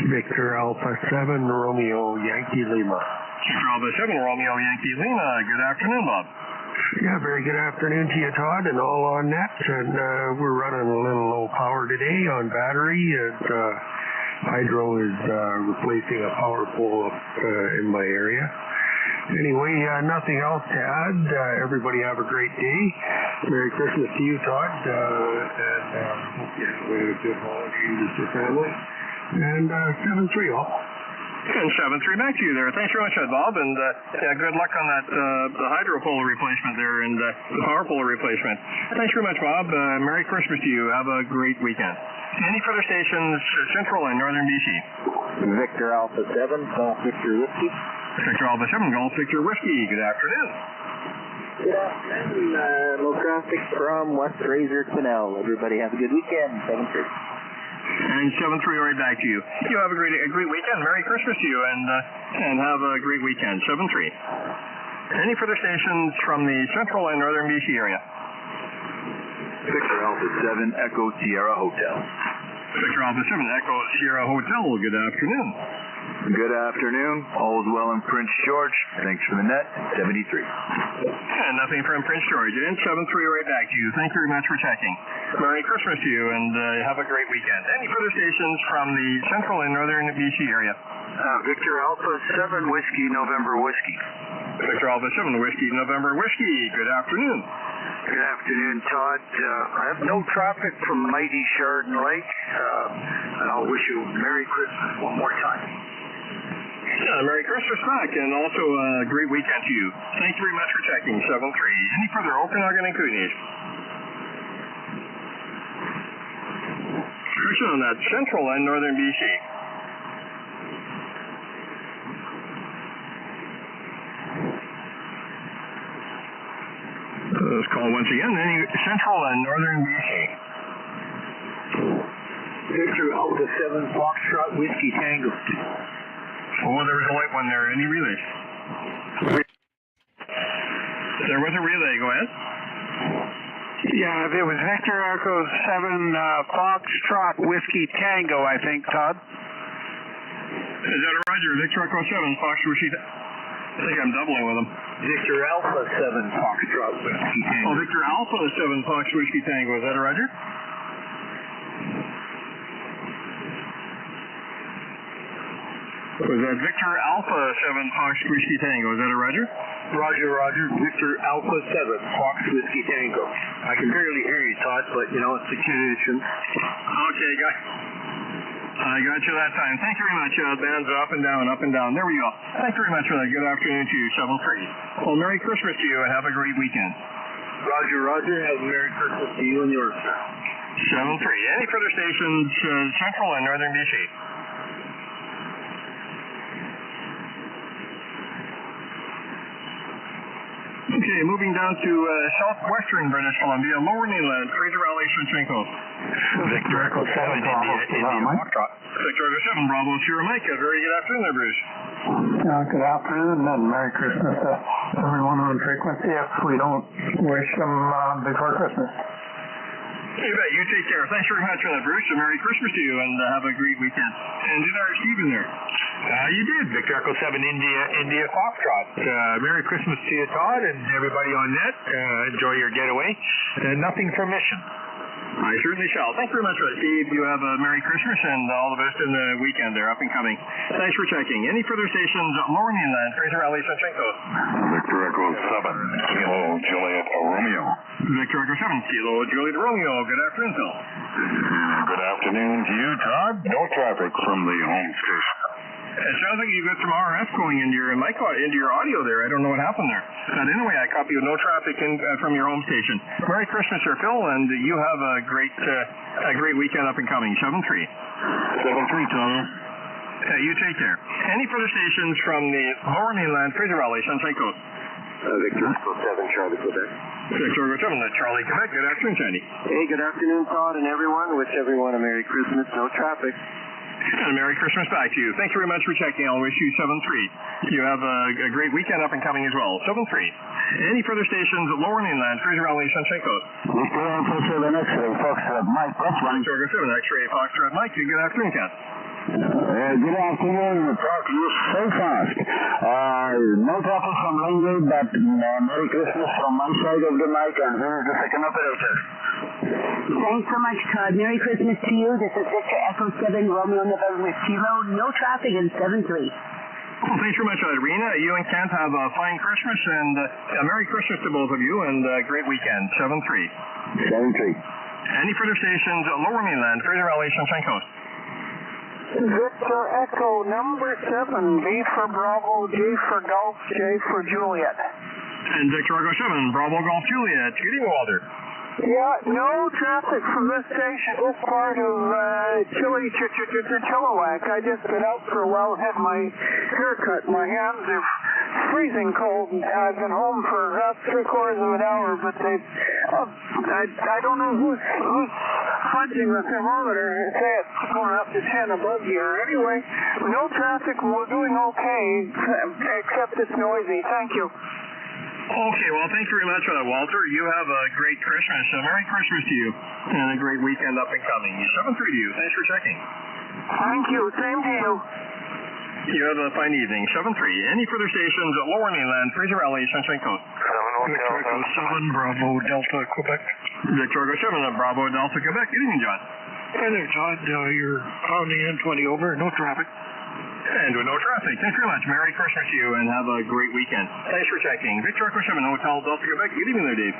Victor Alpha 7, Romeo Yankee Lima. Victor Alpha 7, Romeo Yankee Lima. Good afternoon, Bob. Yeah, very good afternoon to you, Todd, and all on net. And we're running a little low power today on battery, and Hydro is replacing a power pole up in my area. Anyway, nothing else to add. Everybody have a great day. Merry Christmas to you, Todd, and hope you have a good holiday with your family. And 7-3 all. And 7-3 back to you there. Thanks very much, Bob, and good luck on that the hydro pole replacement there and the power pole replacement. Thanks very much, Bob. Merry Christmas to you. Have a great weekend. Any further stations, Central and Northern BC? Victor Alpha 7, Golf Victor Whiskey. Victor Alpha 7, Golf Victor Whiskey. Good afternoon. Good afternoon. No traffic from West Fraser Canal. Everybody have a good weekend. 7-3. And 7-3 right back to you. You have a great weekend. Merry Christmas to you, and have a great weekend. 7-3. Any further stations from the Central and Northern BC area? Victor Alpha 7 Echo Sierra Hotel. Victor Alpha 7 Echo Sierra Hotel. Good afternoon. Good afternoon. All is well in Prince George. Thanks for the net. 73. And nothing from Prince George. And 7-3 right back to you. Thank you very much for checking. Merry Christmas to you, and have a great weekend. Any further stations from the Central and Northern BC area? Victor Alpha 7 Whiskey November Whiskey. Victor Alpha 7 Whiskey November Whiskey. Good afternoon. Good afternoon, Todd. I have no traffic from mighty Chardon Lake. And I'll wish you Merry Christmas one more time. Merry Christmas back, and also a great weekend to you. Thank you very much for checking. 7-3. Any further Okanagan and Kootenays? Restriction on that Central and Northern BC. Let's call once again. Any Central and Northern BC? Victor Alpha 7 Foxtrot Whiskey Tango. Oh, there was a light one there. Any relays? There was a relay. Go ahead. Yeah, it was Victor Echo 7 Foxtrot Whiskey Tango, I think, Todd. Is that a Roger? Victor Echo 7 Fox Whiskey I think I'm doubling with them. Victor Alpha 7 Foxtrot Whiskey Tango. Oh, Victor Alpha 7 Fox Whiskey Tango. Is that a Roger? Was that Victor Alpha 7 Fox Whiskey Tango? Is that a Roger? Roger. Victor Alpha 7 Fox Whiskey Tango. I can barely hear you, Todd, but you know, it's a condition. Okay, I got you that time. Thank you very much. Bands up and down. There we go. Thank you very much for that. Good afternoon to you, 7-3. Well, Merry Christmas to you and have a great weekend. Roger. Have a Merry Christmas to you and yours. 7-3. Any further stations, Central and Northern BC? Okay, moving down to southwestern British Columbia, Lower Mainland, Fraser Valley, Shevchenko. Victor Echo 7 India Foxtrot. Victor Echo 7 Bravo Sierra Mike. Very good afternoon there, Bruce. Good afternoon and Merry Christmas to everyone on frequency if we don't wish them before Christmas. You bet. You take care. Thanks very much for that, Bruce. A Merry Christmas to you and have a great weekend. And did our Steve in there? You did. Victor Echo 7 India Foxtrot. Merry Christmas to you, Todd, and everybody on net. Enjoy your getaway. Nothing for mission. I certainly shall. Thanks very much for that, Steve. You have a Merry Christmas and all the best in the weekend there, up and coming. Thanks for checking. Any further stations, Lower Mainland, Fraser Valley, Shevchenko. Victor Echo 7, Kilo Juliet Romeo. Victor Echo 7, Kilo Juliet Romeo. Good afternoon, Phil. Good afternoon to you, Todd. No traffic from the home station. It sounds like you got some RF going into your mic, into your audio there. I don't know what happened there. But anyway, I copy no traffic in from your home station. Merry Christmas, Sir Phil, and you have a great weekend up and coming. 7-3. 7-3, Tom. You take care. Any further stations from the Lower Mainland, Fraser Valley, Sunshine Coast? Victor Echo 7 Charlie Quebec. Victor Echo 7, Charlie Quebec. Good afternoon, Sandy. Hey, good afternoon, Todd and everyone. Wish everyone a Merry Christmas. No traffic. And Merry Christmas back to you. Thank you very much for checking. I'll wish you 7-3. You have a great weekend up and coming as well. 7-3. Any further stations at Lower Mainland, Fraser Valley, Sunshine Coast? Victor Alpha 7 X-Ray Foxtrot Mike. That's one. Victor Echo 7 X-Ray Foxtrot Mike. Good afternoon, Cat. Good afternoon. Talk to you so fast. No traffic from Langley, but Merry Christmas from my side of the mic, and here's the second operator. Thanks so much, Todd. Merry Christmas to you. This is Victor Echo 7 Romeo November with Kilo. No traffic in 7-3. Well, thanks very much, Irina. You and Kent have a fine Christmas, and Merry Christmas to both of you, and great weekend. 7-3. 7-3. Any further stations, Lower Mainland, Fraser Valley, Sunshine Coast? Victor Echo number 7, V for Bravo, G for Golf, J for Juliet. And Victor Echo 7, Bravo Golf Juliet. Good evening, Walter. Yeah, no traffic from this station, this part of Chilliwack. I just got out for a while, had my hair cut. My hands are freezing cold. I've been home for about 3/4 of an hour, but I don't know who's fudging the thermometer and say it's going up to 10 above here. Anyway, no traffic, we're doing okay, except it's noisy. Thank you. Okay, well, thank you very much for that, Walter. You have a great Christmas. Merry Christmas to you, and a great weekend up and coming. 7-3 to you. Thanks for checking. Thank you. Same to you. You have a fine evening. 7-3. Any further stations at Lower Mainland, Fraser Valley, Sunshine Coast? 7 Bravo Delta Quebec. Victor Echo 7 at Bravo Delta Quebec. Good evening, John. Hi there, Todd. You're on the N20 over. No traffic. And with no traffic. Thanks very much. Merry Christmas to you, and have a great weekend. Thanks for checking. Victor Echo 7 Hotel Delta Quebec. Good evening there, Dave.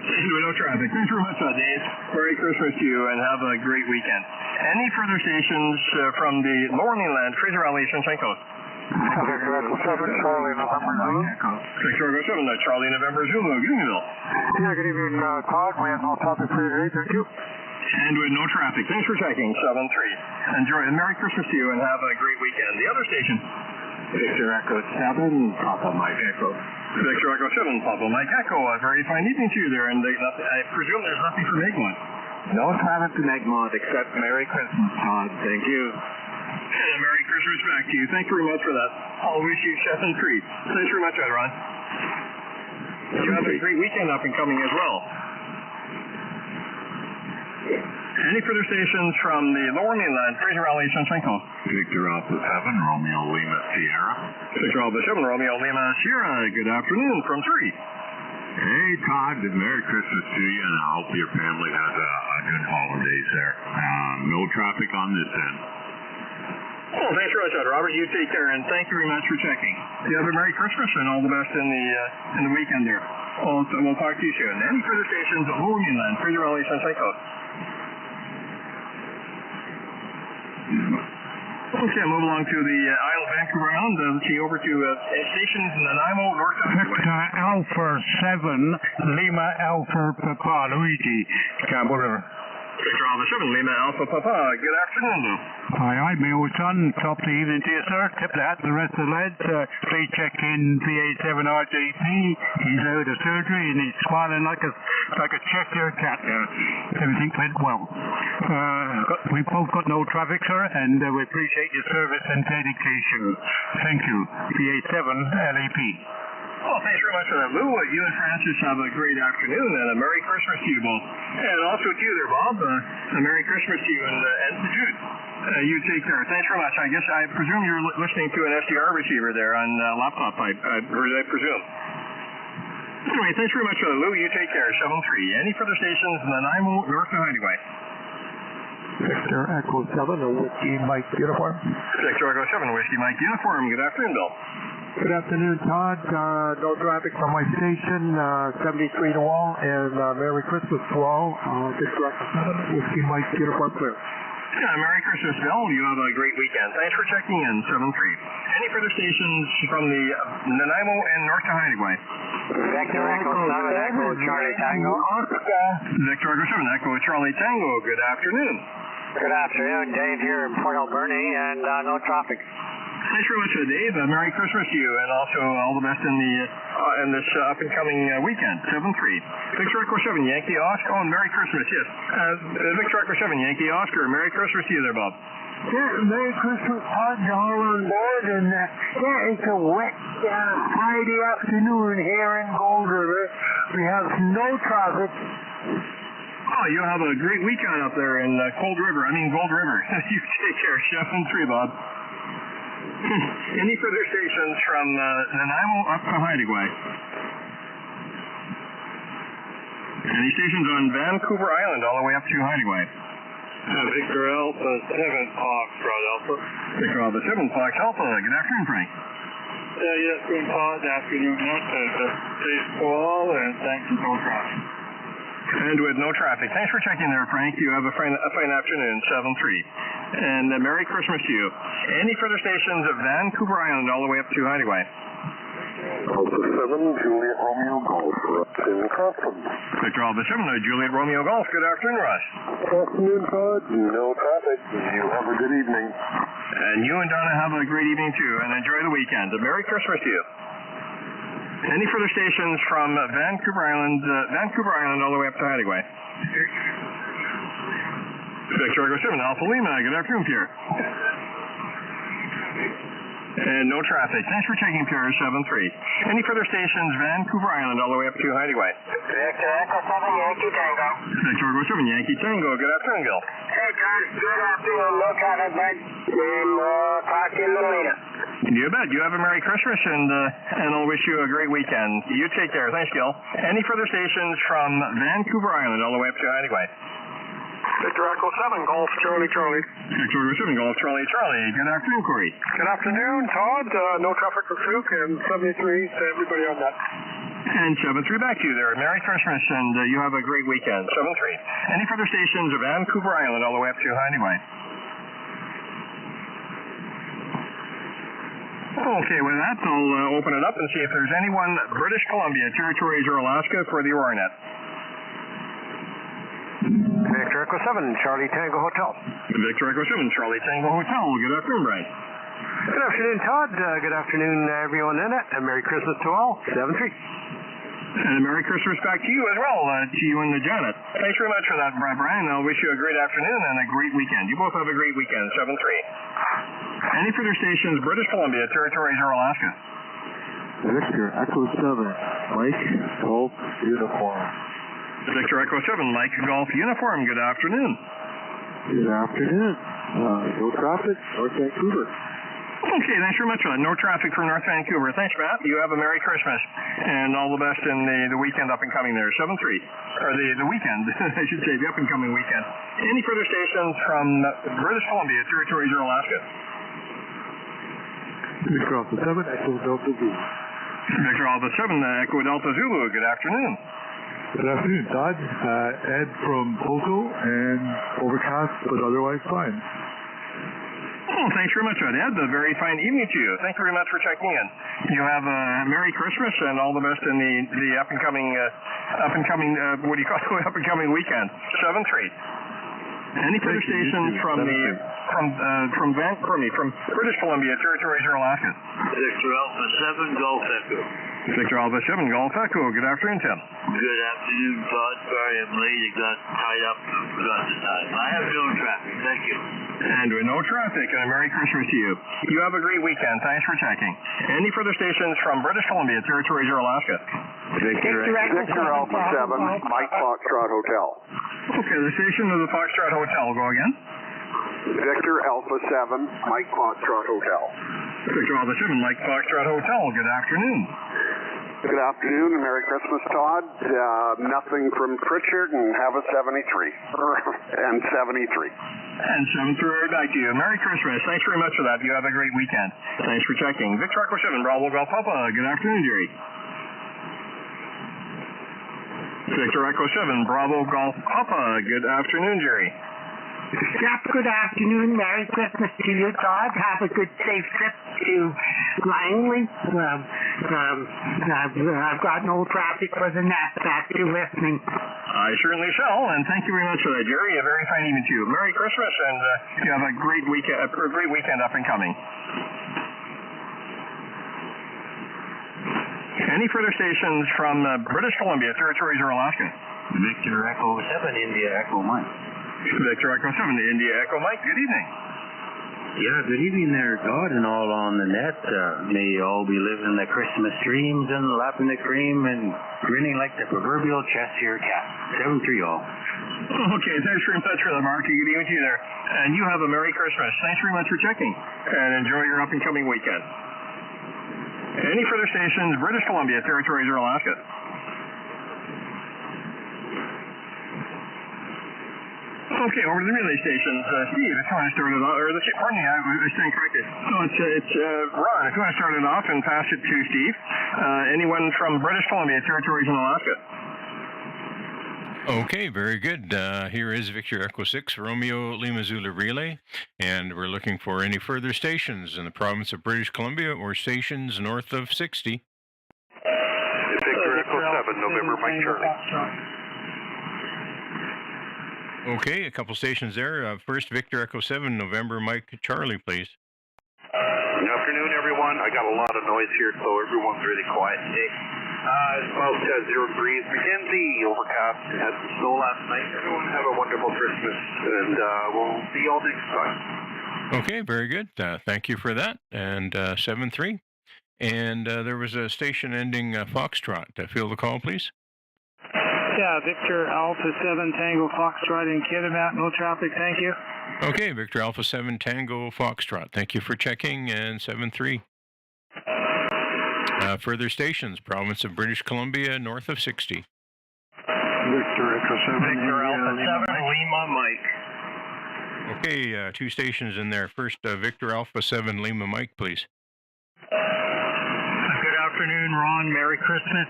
And with no traffic. Thanks very much, Dave. Merry Christmas to you, and have a great weekend. Any further stations from the Lower Mainland, Fraser Valley, Sunshine Coast? Victor Echo 7, Charlie November Zulu. Victor Echo 7, Charlie November Zulu. Good evening, Bill. Yeah, good evening, Todd. We have no topic for you today. Thank you. And with no traffic. Thanks for checking. 7-3. Enjoy, and Merry Christmas to you, and have a great weekend. The other station. Victor Echo 7, Papa Mike Echo. Victor Echo 7, Papa Mike Echo. A very fine evening to you there, and I presume there's nothing for Megmont. No traffic to Megmont except Merry Christmas, Todd. Thank you. And a Merry Christmas back to you. Thank you very much for that. I'll wish you 7-3. Thanks very much, Ron. You have a great weekend up and coming as well. Any further stations from the Lower Mainland, Fraser Valley, Sunshine Coast? Victor Alpha 7, Romeo Lima Sierra. Victor Alpha 7, Romeo Lima Sierra. Good afternoon from Surrey. Hey, Todd, Merry Christmas to you, and I hope your family has a good holidays there. No traffic on this end. Well, thanks very much, Robert. You take care, and thank you very much for checking. You have a Merry Christmas and all the best in the weekend there. We'll talk to you soon. Any further stations at Lower Mainland, Fraser Valley, Sunshine Coast? Okay, move along to the Isle of Vancouver Island. Let's see, over to stations in Nanaimo, North Haida Gwaii. Victor Alpha 7, Lima Alpha Papa, Luigi, Campbell River. Victor Alpha 7, Lima Alpha Papa. Good afternoon, Lou. Hi, my old son. Top of the evening to you, sir. Tip the hat to the rest of the lads. Please check in VE7GBO. He's out of surgery and he's smiling like a Cheshire cat. Everything went well. We both got no traffic, sir, and we appreciate your service and dedication. Thank you. VE7LAP. Well, thanks very much for that, Lou. You and Francis have a great afternoon, and a Merry Christmas to you both. And also to you there, Bob. A Merry Christmas to you, and to Jude. You take care. Thanks very much. I presume you're listening to an SDR receiver there on laptop, I presume. Anyway, thanks very much for that, Lou. You take care. 7-3. Any further stations in Nanaimo, North Haida Gwaii? Victor Echo 7, a Whiskey Mike Uniform. Victor Echo 7, Whiskey Mike Uniform. Good afternoon, Bill. Good afternoon, Todd. No traffic from my station, 73 to all, and Merry Christmas to all. Victor Echo 7, Whiskey Mike Uniform clear. Yeah, Merry Christmas, Bill. You have a great weekend. Thanks for checking in, 7-3. Any further stations from the Nanaimo and North Haida Gwaii? Victor Echo 7, Echo Charlie Tango. Victor Echo 7, Echo Charlie Tango. Good afternoon. Good afternoon. Dave here in Port Alberni, and no traffic. Thanks very much, Dave. Merry Christmas to you, and also all the best in this up and coming weekend. 7-3. Victor Echo 7, Yankee Oscar. Oh, and Merry Christmas, yes. Victor Echo 7, Yankee Oscar. Merry Christmas to you there, Bob. Yeah, Merry Christmas, Todd, all on board, and it's a wet Friday afternoon here in Gold River. We have no traffic. Oh, you have a great weekend up there in Gold River. You take care. 7-3, Bob. Any further stations from Nanaimo up to Haida Gwaii? Any stations on Vancouver Island all the way up to Haida Gwaii? Victor Alpha 7 Foxtrot Alpha. Victor Alpha 7 Fox Alpha. Good afternoon, Frank. Yes, good Todd. Afternoon, Net. Safe to all, and thanks for no traffic. And with no traffic. Thanks for checking there, Frank. You have a fine afternoon, 7-3. And Merry Christmas to you. Any further stations of Vancouver Island all the way up to Haida Gwaii? Alpha 7, Juliet Romeo Golf, in Crofton. Victor Alpha 7, Juliet Romeo Golf. Good afternoon, Russ. Good afternoon, Todd. No traffic. You have a good evening. And you and Donna have a great evening, too, and enjoy the weekend. A Merry Christmas to you. Any further stations from Vancouver Island all the way up to Haida Gwaii? Victor Echo 7, Alpha Lima. Good afternoon, Pierre. And no traffic. Thanks for checking, Pierre, 7-3. Any further stations, Vancouver Island all the way up to Haida Gwaii? Victor Echo 7, Yankee Tango. Victor Echo 7, Yankee Tango. Good afternoon, Gil. Hey, Todd. Good afternoon. No traffic, bud. And talk to you a little later. You bet. You have a Merry Christmas, and I'll wish you a great weekend. You take care. Thanks, Gil. Any further stations from Vancouver Island all the way up to Haida Gwaii? Victor Echo 7, Golf Charlie Charlie. Victor Echo 7, Golf Charlie Charlie. Good afternoon, Corey. Good afternoon, Todd. No traffic for Fluke, and 73 to everybody on that. And 7-3 back to you there. Merry Christmas, and you have a great weekend. 7-3. Any further stations of Vancouver Island all the way up to Haida Gwaii? Okay, with that, I'll open it up and see if there's anyone British Columbia, Territories, or Alaska for the Aurora Net. Victor Echo 7, Charlie Tango Hotel. Victor Echo 7, Charlie Tango Hotel. Good afternoon, Brian. Good afternoon, Todd. Good afternoon, everyone in it, and Merry Christmas to all. 7-3. And a Merry Christmas back to you as well, to you and Janet. Thanks very much for that, Brian. I'll wish you a great afternoon and a great weekend. You both have a great weekend, 7-3. Any further stations, British Columbia, Territories, or Alaska? Victor Echo 7, Mike Golf Uniform. Victor Echo 7, Mike Golf Uniform. Good afternoon. Good afternoon. No traffic, North Vancouver. Okay, thanks very much for that. No traffic for North Vancouver. Thanks, Matt. You have a Merry Christmas and all the best in the weekend up and coming there. 7-3. Or the weekend, I should say, the up and coming weekend. Any further stations from British Columbia, Territories, or Alaska? Victor Alpha 7, Echo Delta Zulu. Victor Alpha 7, Echo Delta Zulu. Good afternoon. Good afternoon, Todd. Ed from Poco, and overcast, but otherwise fine. Oh, thanks very much, Ed. A very fine evening to you. Thank you very much for checking in. You have a Merry Christmas and all the best in the up and coming what do you call it? Up and coming weekend. 7-3. Any further stations from British Columbia, Territories, or Alaska? Victor Alpha 7, Golf Echo. Victor Alpha 7, Golf Echo. Good afternoon, Tim. Good afternoon, Todd. Sorry I'm late. It got tied up and forgot the time. I have no traffic. Thank you. And with no traffic, and a Merry Christmas to you. You have a great weekend. Thanks for checking. Any further stations from British Columbia, Territories, or Alaska? Victor Alpha 7, Mike Foxtrot Hotel. Okay, the station of the Foxtrot Hotel. Go again. Victor Alpha 7, Mike Foxtrot Hotel. Victor Alpha 7, Mike Foxtrot Hotel. Good afternoon. Good afternoon and Merry Christmas, Todd. Nothing from Pritchard, and have a 73. And 73. And 7-3 right back to you. Merry Christmas. Thanks very much for that. You have a great weekend. Thanks for checking. Victor Echo 7, Bravo Golf Papa. Good afternoon, Jerry. Victor Echo 7, Bravo Golf Papa. Good afternoon, Jerry. Yep, good afternoon. Merry Christmas to you, Todd. Have a good, safe trip to Langley. I've got no traffic for the net. Back to listening. I certainly shall, and thank you very much for that, Jerry. A very fine evening to you. Merry Christmas, and you have a great weekend up and coming. Any further stations from British Columbia, Territories, or Alaska? Victor Echo 7, India Echo Mike. Victor Echo 7, India Echo Mike. Good evening. Yeah, good evening there, Todd, and all on the net. May you all be living the Christmas dreams and lapping the cream and grinning like the proverbial Cheshire cat. 7-3 all. Okay, thanks very much for that, Mark. Good evening to you there. And you have a Merry Christmas. Thanks very much for checking, and enjoy your up and coming weekend. Any further stations, British Columbia, Territories, or Alaska? Okay, over to the relay stations. Steve, if you want to start it off, or pardon me, I stand corrected. So it's Ron, if you want to start it off and pass it to Steve. Anyone from British Columbia, Territories, and Alaska? Okay, very good. Here is Victor Echo 6, Romeo Lima Zulu Relay, and we're looking for any further stations in the province of British Columbia or stations north of 60. Victor Echo 7, November Mike Charlie. Okay, a couple stations there. First, Victor Echo 7, November Mike Charlie, please. Good afternoon, everyone. I got a lot of noise here, so everyone's really quiet today. It's about 0 degrees. Mackenzie, overcast. Had some snow last night. Everyone have a wonderful Christmas, and we'll see you all next time. Okay, very good. Thank you for that. And 7-3. And there was a station ending Foxtrot. Field the call, please. Yeah, Victor Alpha 7 Tango Foxtrot in Kitimat. No traffic, thank you. Okay, Victor Alpha 7 Tango Foxtrot. Thank you for checking. And 7-3. Further stations, province of British Columbia, north of 60. Victor Echo 7. Victor Alpha 7 Lima Mike. Okay, two stations in there. First, Victor Alpha 7 Lima Mike, please. Good afternoon, Ron. Merry Christmas.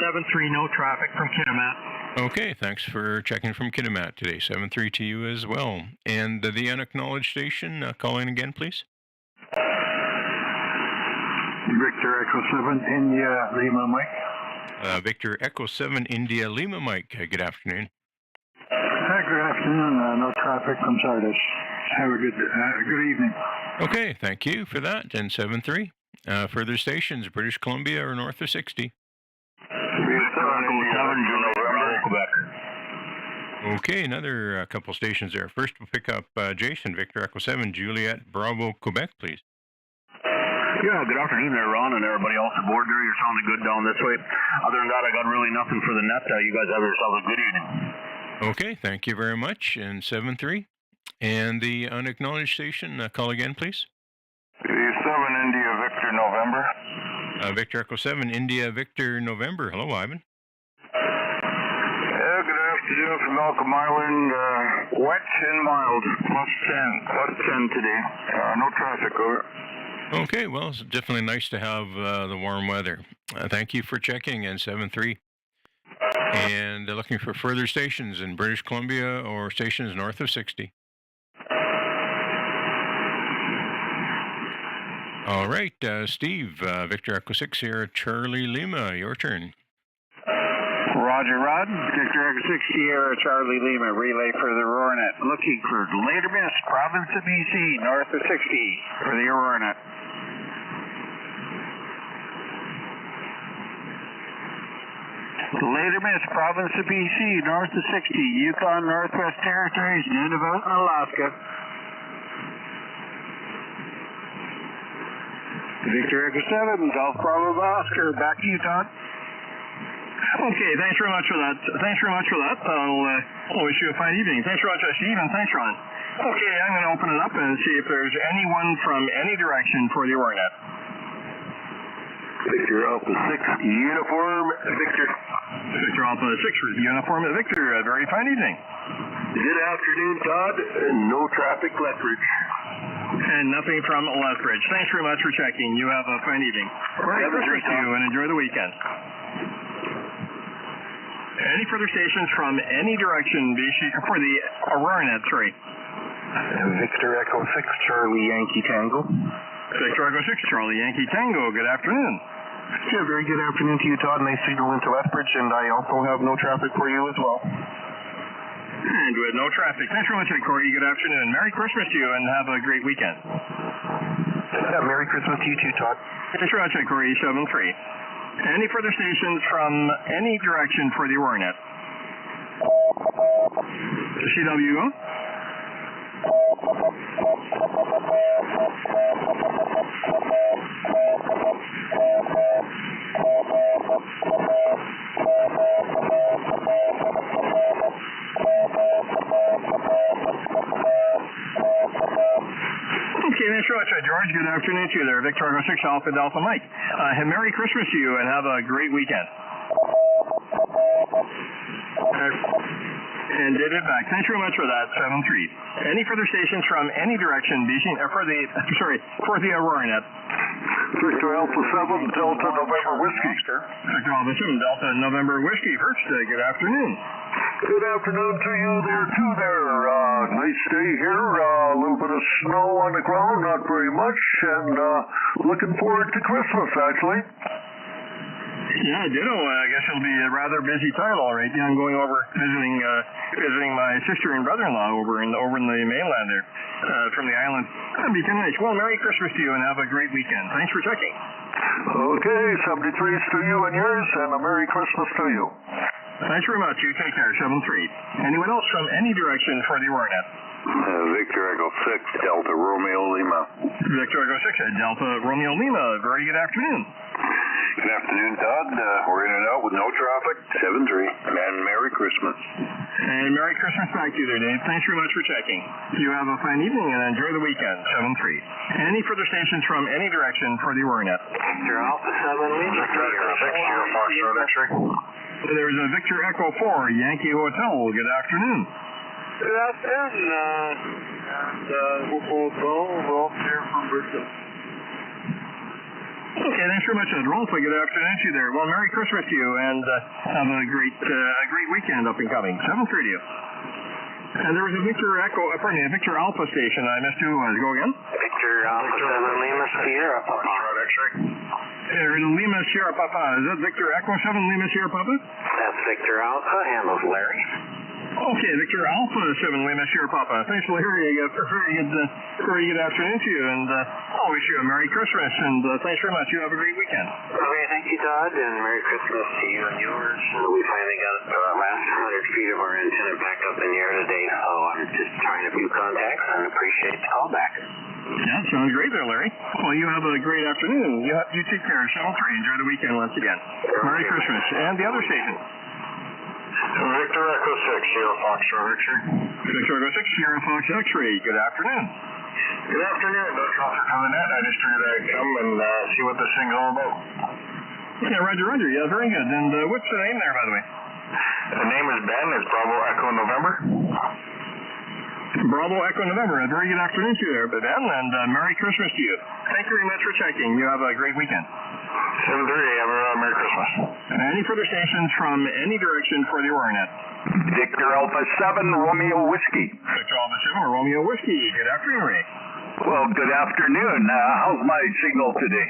7-3, no traffic from Kitimat. Okay, thanks for checking from Kitimat today. 7-3 to you as well. And the unacknowledged station, call in again, please. Victor Echo 7 India Lima Mike. Victor Echo 7 India Lima Mike. Good afternoon. Good afternoon. No traffic from Sardis. Have a good evening. Okay, thank you for that. And 7-3. Further stations, British Columbia or north of 60. Okay, another couple stations there. First, we'll pick up Jason, Victor Echo 7 Juliet Bravo, Quebec, please. Yeah, good afternoon there, Ron, and everybody else aboard there. You're sounding good down this way. Other than that, I got really nothing for the net. You guys have yourself a good evening. Okay, thank you very much. And 7-3. And the unacknowledged station, call again, please. 7 India Victor November. Victor Echo 7 India Victor November. Hello, Ivan. Yeah, good afternoon from Malcolm Island. Wet and mild. +10 today. No traffic, over. Okay, well, it's definitely nice to have the warm weather. Thank you for checking. And 7-3. And looking for further stations in British Columbia or stations north of 60. All right, Steve, Victor Echo 6 here, Charlie Lima, your turn. Roger, Rod. Victor Echo 6 Sierra, Charlie Lima, relay for the Aurora Net. Looking for later miss, province of BC, north of 60 for the Aurora Net. Later miss, province of BC, north of 60, Yukon, Northwest Territories, Nanaimo, Alaska. Victor Echo 7, Golf Bravo Oscar, back to you, Todd. Okay, thanks very much for that. I'll wish you a fine evening. Thanks very much, Steve, and thanks, Ron. Okay, I'm going to open it up and see if there's anyone from any direction for the Aurora Net. Victor Alpha 6, Uniform Victor. Victor Alpha 6 for Uniform Victor. A very fine evening. Good afternoon, Todd. No traffic, Lethbridge. And nothing from Lethbridge. Thanks very much for checking. You have a fine evening. Merry Christmas to you and enjoy the weekend. Any further stations from any direction for the Aurora Net 3? Victor Echo 6, Charlie Yankee Tango. Victor Echo 6, Charlie Yankee Tango. Good afternoon. Yeah, very good afternoon to you, Todd. Nice signal into Lethbridge, and I also have no traffic for you as well. And with no traffic. Thanks very much, Corey. Good afternoon. Merry Christmas to you, and have a great weekend. Yeah, Merry Christmas to you too, Todd. Thanks very much, Corey. 7-3. Any further stations from any direction for the Aurora Net? CW, go. Okay, thanks very much, George. Good afternoon to you there. Victor Echo 6 Alpha Delta Mike. Merry Christmas to you and have a great weekend. And did it back. Thanks very much for that, 7-3. Any further stations from any direction for the Aurora Net? Victor Alpha 7, Delta November Whiskey. Victor Alpha 7, Delta November Whiskey. First, good afternoon. Good afternoon to you there, too, there. Nice day here. A little bit of snow on the ground, not very much, and looking forward to Christmas, actually. Yeah, ditto. I guess it'll be a rather busy time, all right. Yeah, I'm going over visiting my sister and brother-in-law over in the mainland there, from the island. That'd be kind of nice. Well, Merry Christmas to you and have a great weekend. Thanks for checking. Okay, 73's to you and yours, and a Merry Christmas to you. Thanks very much. You take care. 7-3. Anyone else from any direction for the Aurora Net? Victor Echo 6, Delta Romeo Lima. Victor Echo 6, Delta Romeo Lima. Very good afternoon. Good afternoon, Todd. We're in and out with no traffic. 7-3. And Merry Christmas. And Merry Christmas back to you there, Dave. Thanks very much for checking. You have a fine evening and enjoy the weekend. 7-3. Any further stations from any direction for the Aurora Net? Victor Alpha 7, Lima. Victor Echo 6, Sierra Foxtrot X-ray. There's a Victor Echo 4, Yankee Hotel. Good afternoon. Good afternoon, Rolf here from Bristol. Okay, thanks very much, Rolf. Good afternoon to you there. Well, Merry Christmas to you, and have a great weekend up and coming. 7:30 to you. And there was a Victor Alpha station. I missed who was. Go again. Victor Alpha 7, Lima Sierra Papa. There's Lima Sierra Papa. Is that Victor Echo 7, Lima Sierra Papa? That's Victor Alpha. Handles Larry. Okay, Victor Alpha 7, Lima Sierra Papa. Thanks, Larry. Very good afternoon to you, and I'll wish you a Merry Christmas, and thanks very much. You have a great weekend. Okay, thank you, Todd, and Merry Christmas to you and yours. We finally got the last 100 feet of our antenna back up in the air today, so I'm just trying a few contacts and appreciate the call back. Yeah, sounds great there, Larry. Well, you have a great afternoon. You take care. 7-3. Enjoy the weekend once again. Merry Christmas. And the other station. Victor Echo 6, Sierra Foxtrot X-ray. Victor Echo 6, Sierra Fox X-ray. Good afternoon. Good afternoon. No traffic on the net. I just figured I'd come and see what this thing's all about. Yeah, Roger. Yeah, very good. And what's the name there, by the way? The name is Ben. It's Bravo Echo November. Bravo Echo November. A very good afternoon to you there, Ben, and Merry Christmas to you. Thank you very much for checking. You have a great weekend. 7:30. Have a Merry Christmas. Any further stations from any direction for the Aurora Net? Victor Alpha 7, Romeo Whiskey. Victor Alpha 7, Romeo Whiskey. Good afternoon, Ray. Well, good afternoon. How's my signal today?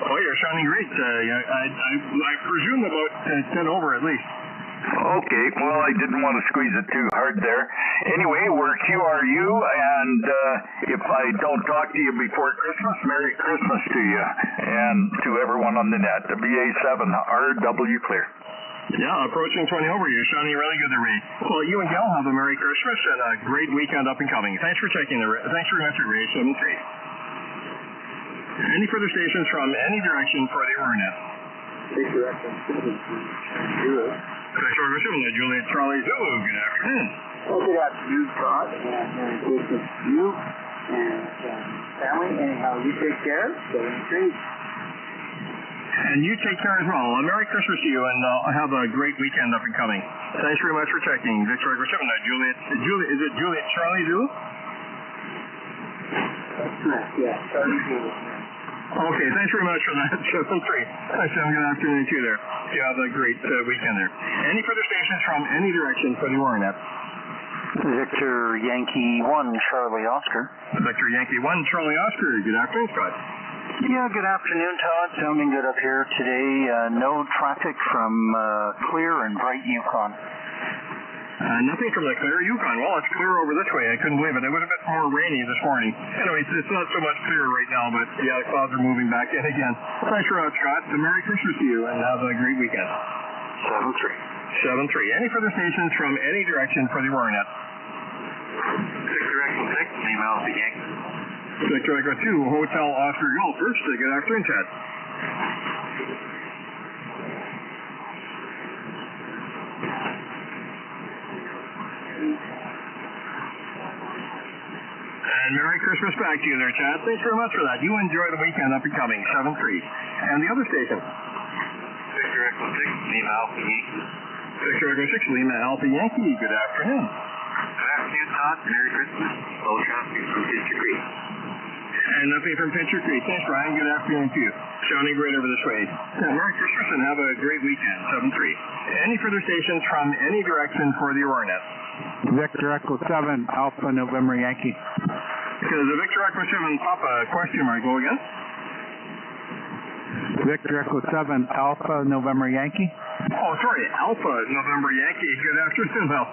Oh, you're sounding great. I presume about 10 over at least. Okay, well, I didn't want to squeeze it too hard there. Anyway, we're QRU, and if I don't talk to you before Christmas, Merry Christmas to you and to everyone on the net. The VA7RW clear. Yeah, approaching 20 over. You're sounding really good there, Ray. Well, you and Gail have a Merry Christmas and a great weekend up and coming. Thanks for checking Thanks very much, Ray. 7-3. Any further stations from any direction for the Aurora Net? Juliet Charlie Zulu. Good afternoon. Well, good afternoon, Todd, and Merry Christmas to you and family. Anyhow, you take care. 7-3. And you take care as well. A Merry Christmas to you, and have a great weekend up and coming. Thanks very much for checking. Victor Echo 7. Juliet, is it Juliet Charlie Zulu? Smith, yes. Charlie Zulu. Okay, thanks very much for that. 7-3. Thanks, good afternoon to you there. You have a great weekend there. Any further stations from any direction for the Aurora Net? Victor Yankee 1, Charlie Oscar. Victor Yankee 1, Charlie Oscar. Good afternoon, Scott. Yeah, good afternoon, Todd. Sounding good up here today. No traffic from clear and bright Yukon. Nothing from the clear Yukon. Well, it's clear over this way. I couldn't believe it. It was a bit more rainy this morning. Anyways, it's not so much clear right now, but yeah, the clouds are moving back in again. Thanks for that, Scott. A Merry Christmas to you, and have a great weekend. 7-3. 7-3. Any further stations from any direction for the Aurora Net? Victor Echo 6, name Alpha Yankee. Victor Echo 2, Hotel Oscar Golf. First, good afternoon, Chad. And Merry Christmas back to you there, Chad. Thanks very much for that. You enjoy the weekend up and coming. 7-3. And the other station? Victor Echo 6, name Alpha Yankee. Victor Echo 6, Lima Alpha Yankee, good afternoon. Good afternoon, Todd. Merry Christmas. Low traffic from Pitcher Creek. And nothing from Pitcher Creek. Thanks, Brian. Good afternoon to you. Sounding great over this way. Merry Christmas and have a great weekend. 7-3. Any further stations from any direction for the Aurora Net? Victor Echo 7, Alpha November Yankee. Because the Victor Echo 7 Papa question mark, go again? Victor Echo 7, Alpha November Yankee. Oh, sorry, Alpha November Yankee. Good afternoon, Mel.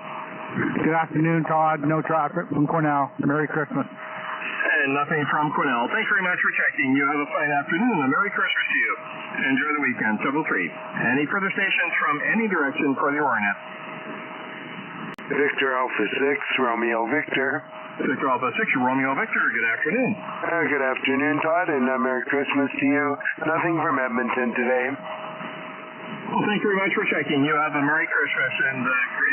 Good afternoon, Todd. No traffic from Cornell. Merry Christmas. And nothing from Cornell. Thanks very much for checking. You have a fine afternoon. A Merry Christmas to you. Enjoy the weekend. 7-3. Any further stations from any direction for the Aurora Net? Victor Alpha 6, Romeo Victor. Victor Alpha 6, Romeo Victor. Good afternoon. Good afternoon, Todd, and Merry Christmas to you. Nothing from Edmonton today. Well, thank you very much for checking. You have a Merry Christmas and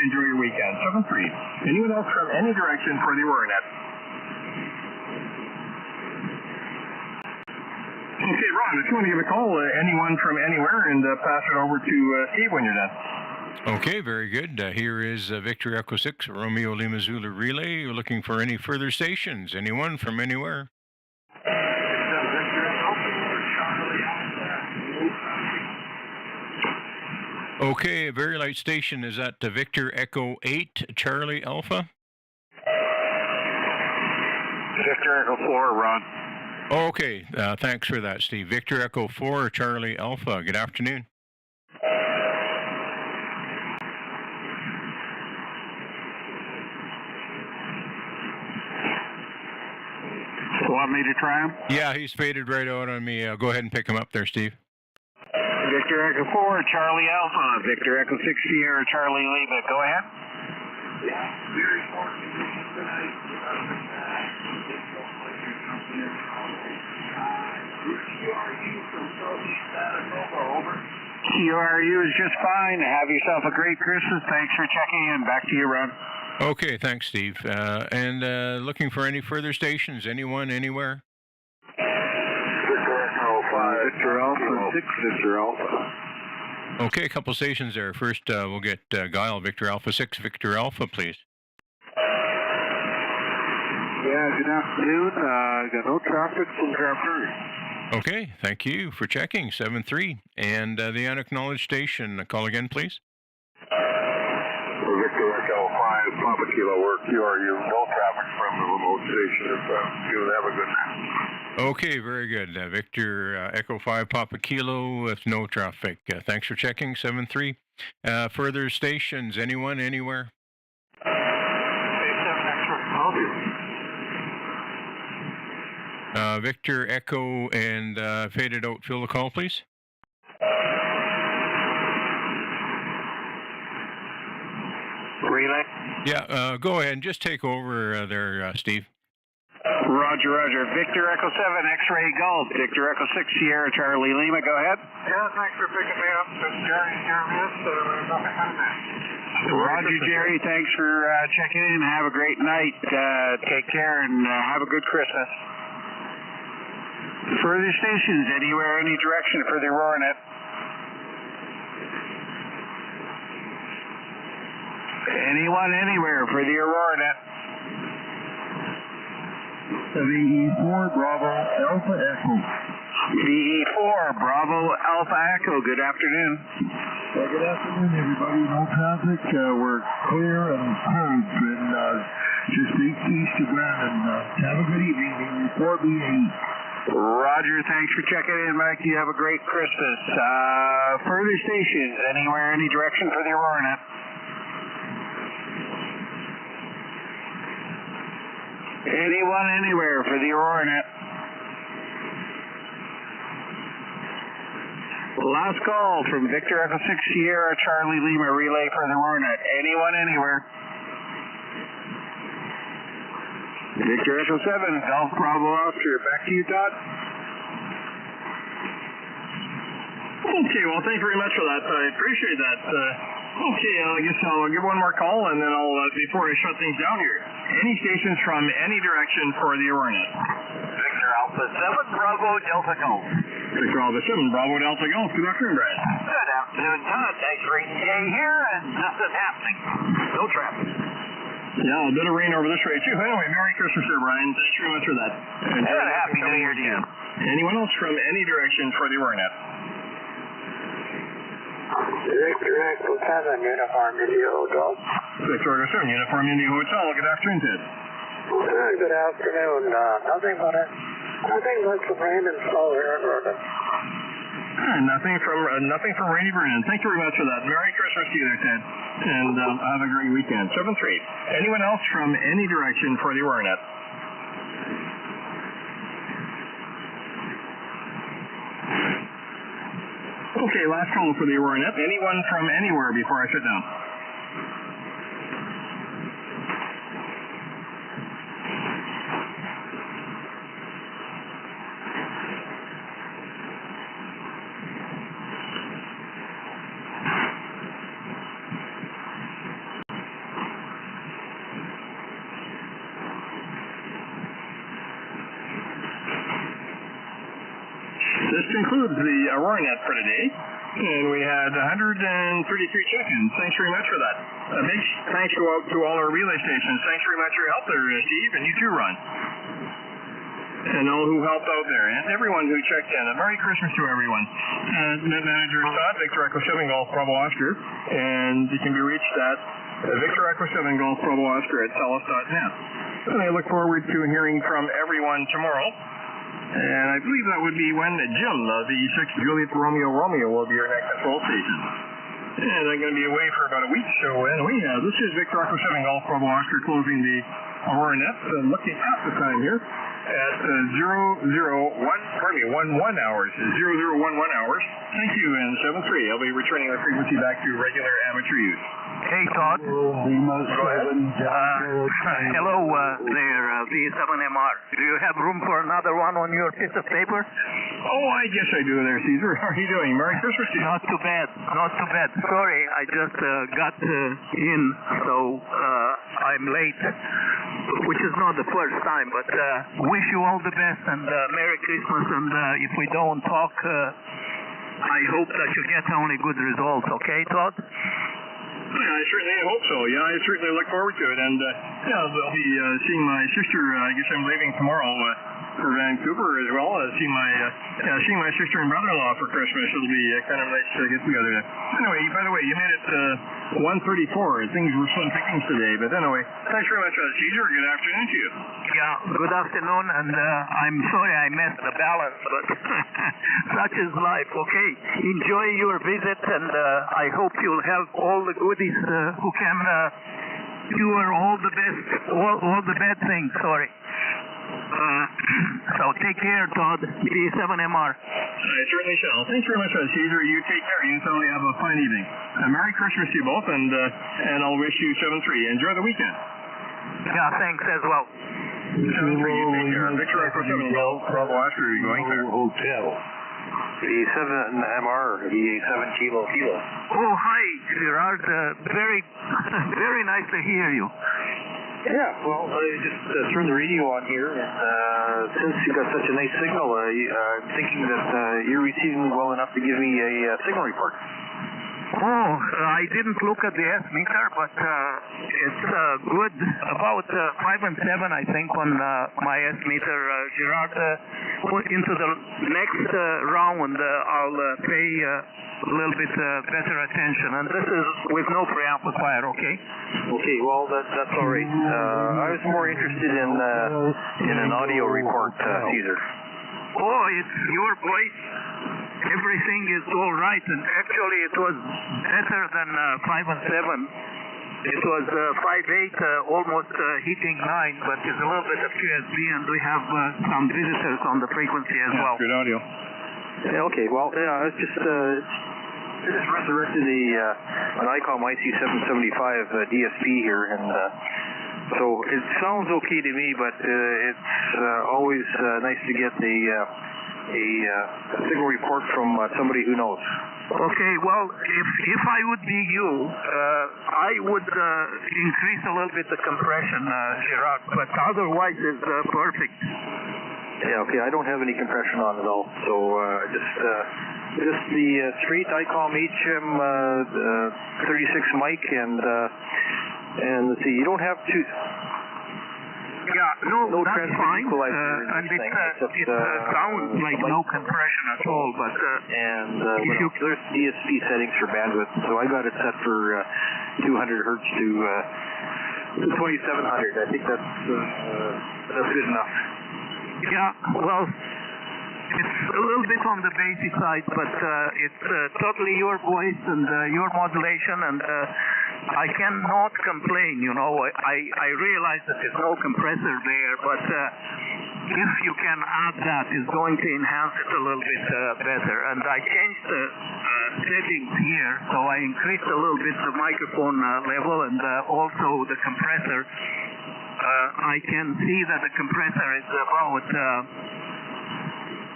enjoy your weekend. 7-3. Anyone else from any direction for the Aurora Net? Okay, Ron, if you want to give a call, anyone from anywhere, and pass it over to Steve when you're done. Okay, very good. Here is Victor Echo 6, Romeo Lima Zulu Relay. You're looking for any further stations? Anyone from anywhere? Okay, a very light station. Is that Victor Echo 8, Charlie Alpha? Victor Echo 4, Ron. Okay, thanks for that, Steve. Victor Echo 4, Charlie Alpha. Good afternoon. Want me to try him? Yeah, he's faded right out on me. Go ahead and pick him up there, Steve. Victor Echo 4, Charlie Alpha. Victor Echo 6, Sierra, Charlie Lima. Go ahead. Yeah, very fortunate tonight. QRU from Southeast Manitoba, over. QRU is just fine. Have yourself a great Christmas. Thanks for checking in. Back to you, Ron. Okay, thanks, Steve. And looking for any further stations? Anyone, anywhere? Victor Echo 5, Victor Alpha 6, Victor Alpha. Okay, a couple stations there. First, we'll get Guile, Victor Alpha 6, Victor Alpha, please. Yeah, good afternoon. Got no traffic from Calgary. Okay, thank you for checking. 7-3. And the unacknowledged station, call again, please. Victor Echo 5, Papa Kilo, work QRU. No traffic from the remote station. You have a good night. Okay, very good. Victor Echo 5, Papa Kilo with no traffic. Thanks for checking. 7-3. Further stations, anyone, anywhere? Victor Echo and faded out. Fill the call, please. Relay? Yeah, go ahead and just take over there, Steve. Roger, Roger. Victor Echo 7, X-Ray Golf. Victor Echo 6, Sierra, Charlie Lima. Go ahead. Yeah, thanks for picking me up. This is Jerry here, miss. Nothing on that. Roger, Jerry. Thanks for checking in. Have a great night. Take care and have a good Christmas. Further stations, anywhere, any direction for the Aurora Net. Anyone, anywhere for the Aurora Net. VE4 Bravo Alpha Echo. VE4 Bravo Alpha Echo. Good afternoon. Good afternoon, everybody. No traffic. We're clear and cold and just east of Brandon. Have a good evening. Report BAE. Roger, thanks for checking in, Mike. You have a great Christmas. Further stations, anywhere, any direction for the Aurora Net. Anyone, anywhere for the Aurora Net. Last call from Victor Echo 6 Sierra Charlie Lima relay for the Aurora Net. Anyone, anywhere. Victor Echo 7, Golf Bravo Oscar. Back to you, Todd. Okay, well, thank you very much for that. I appreciate that. Okay, I guess I'll give one more call, and then I'll, before I shut things down here, any stations from any direction for the Aurora Net. Victor Alpha Alpha 7 Bravo Delta Golf. Victor Alpha 7 Bravo Delta Golf. Good afternoon, Brad. Good afternoon, Todd. Nice rainy day here, and nothing happening. No traffic. Yeah, a bit of rain over this way, too. Anyway, Merry Christmas there, Brian. Thanks very much for that. And Happy New Year to you. Anyone else from any direction for the Aurora Net? Victor Echo 7 Uniform India Hotel. Victor Echo 7 Uniform India Hotel. Good afternoon, Ted. Good afternoon. Nothing but some rain and snow here in Vernon. Nothing from rainy Vernon. Thank you very much for that. Merry Christmas to you there, Ted. And have a great weekend. 7-3. Anyone else from any direction for the Aurora Net? Okay, last call for the Aurora Net. Anyone from anywhere before I sit down? This concludes the Aurora Net for today, and we had 133 check-ins. Thanks very much for that. A big thanks go out to all our relay stations. Thanks very much for your help there, Steve, and you too, Ron. And all who helped out there, and everyone who checked in. A Merry Christmas to everyone. Net Manager Todd, Victor Echo 7 Golf Bravo Oscar, and you can be reached at Victor Echo 7 Golf Bravo Oscar at telus.net. And I look forward to hearing from everyone tomorrow. And I believe that would be when Jim, the 6 Juliet Romeo will be your next control station. And I'm going to be away for about a week, so anyway, this is Victor Echo 7 Golf Bravo Oscar closing the Aurora Net. Looking at the time here at 11 hours. 0011 hours. Thank you, and 7-3. I'll be returning the frequency back to regular amateur use. Hey, Todd. Go ahead. Hello there, VE7MR. Do you have room for another one on your piece of paper? Oh, I guess I do there, Caesar. How are you doing? Merry Christmas to you. Not too bad. Not too bad. Sorry, I just got in, so I'm late, which is not the first time, but wish you all the best and Merry Christmas, and if we don't talk, I hope that you get only good results, okay, Todd? Yeah, I certainly hope so. Yeah, I certainly look forward to it. And, I'll be seeing my sister. I guess I'm leaving tomorrow for Vancouver as well. Seeing my sister and brother-in-law for Christmas. It'll be kind of nice to get together. Anyway, by the way, you made it 1:34. Things were fun pickings today. But anyway, thanks very much, Caesar. Good afternoon to you. Yeah, good afternoon. And I'm sorry I missed the balance, but such is life, okay? Enjoy your visit, and I hope you'll have all the goodies who can cure all the bad things, sorry. So take care, Todd, VE7MR. I certainly shall. Thanks very much, Caesar. You take care. You certainly have a fine evening. Merry Christmas to you both, and I'll wish you 7-3. Enjoy the weekend. Yeah, thanks as well. 7-3, you take care. Victor Echo 7 Golf Bravo Oscar, are you going there? Hotel. VE7MR, VE7GBO. Oh, hi, Gerard. Very nice to hear you. Yeah, well, I just turned the radio on here, and since you got such a nice signal, I'm thinking that you're receiving well enough to give me a signal report. Oh, I didn't look at the S-meter, but it's good. About 5 and 7, I think, on my S-meter. Gerard, into the next round, I'll pay a little bit better attention. And this is with no preamplifier, okay? Okay, well, that's all right. I was more interested in an audio report, Caesar. Oh, it's your voice. Everything is all right, and actually it was better than 5 and 7. It was 5.8, almost hitting 9, but there's a little bit of QSB, and we have some visitors on the frequency as well. Good audio. Yeah, okay, well, yeah, it's just I just resurrected an ICOM IC775 DSP here, and so it sounds okay to me, but it's always nice to get a signal report from somebody who knows. Okay, well, if I would be you, I would increase a little bit the compression, Gerard, but otherwise it's perfect. Yeah, okay, I don't have any compression on at all. So just the street ICOM HM 36 mic and let's see, you don't have to. Yeah, no, that's fine. And it sounds like no compression at all, but there's DSP settings for bandwidth, so I got it set for 200 hertz to 2700. I think that's good enough. Yeah, well, it's a little bit on the basic side, but it's totally your voice and your modulation, and I cannot complain, you know. I realize that there's no compressor there, but if you can add that, it's going to enhance it a little bit better. And I changed the settings here, so I increased a little bit the microphone level and also the compressor. I can see that the compressor is about,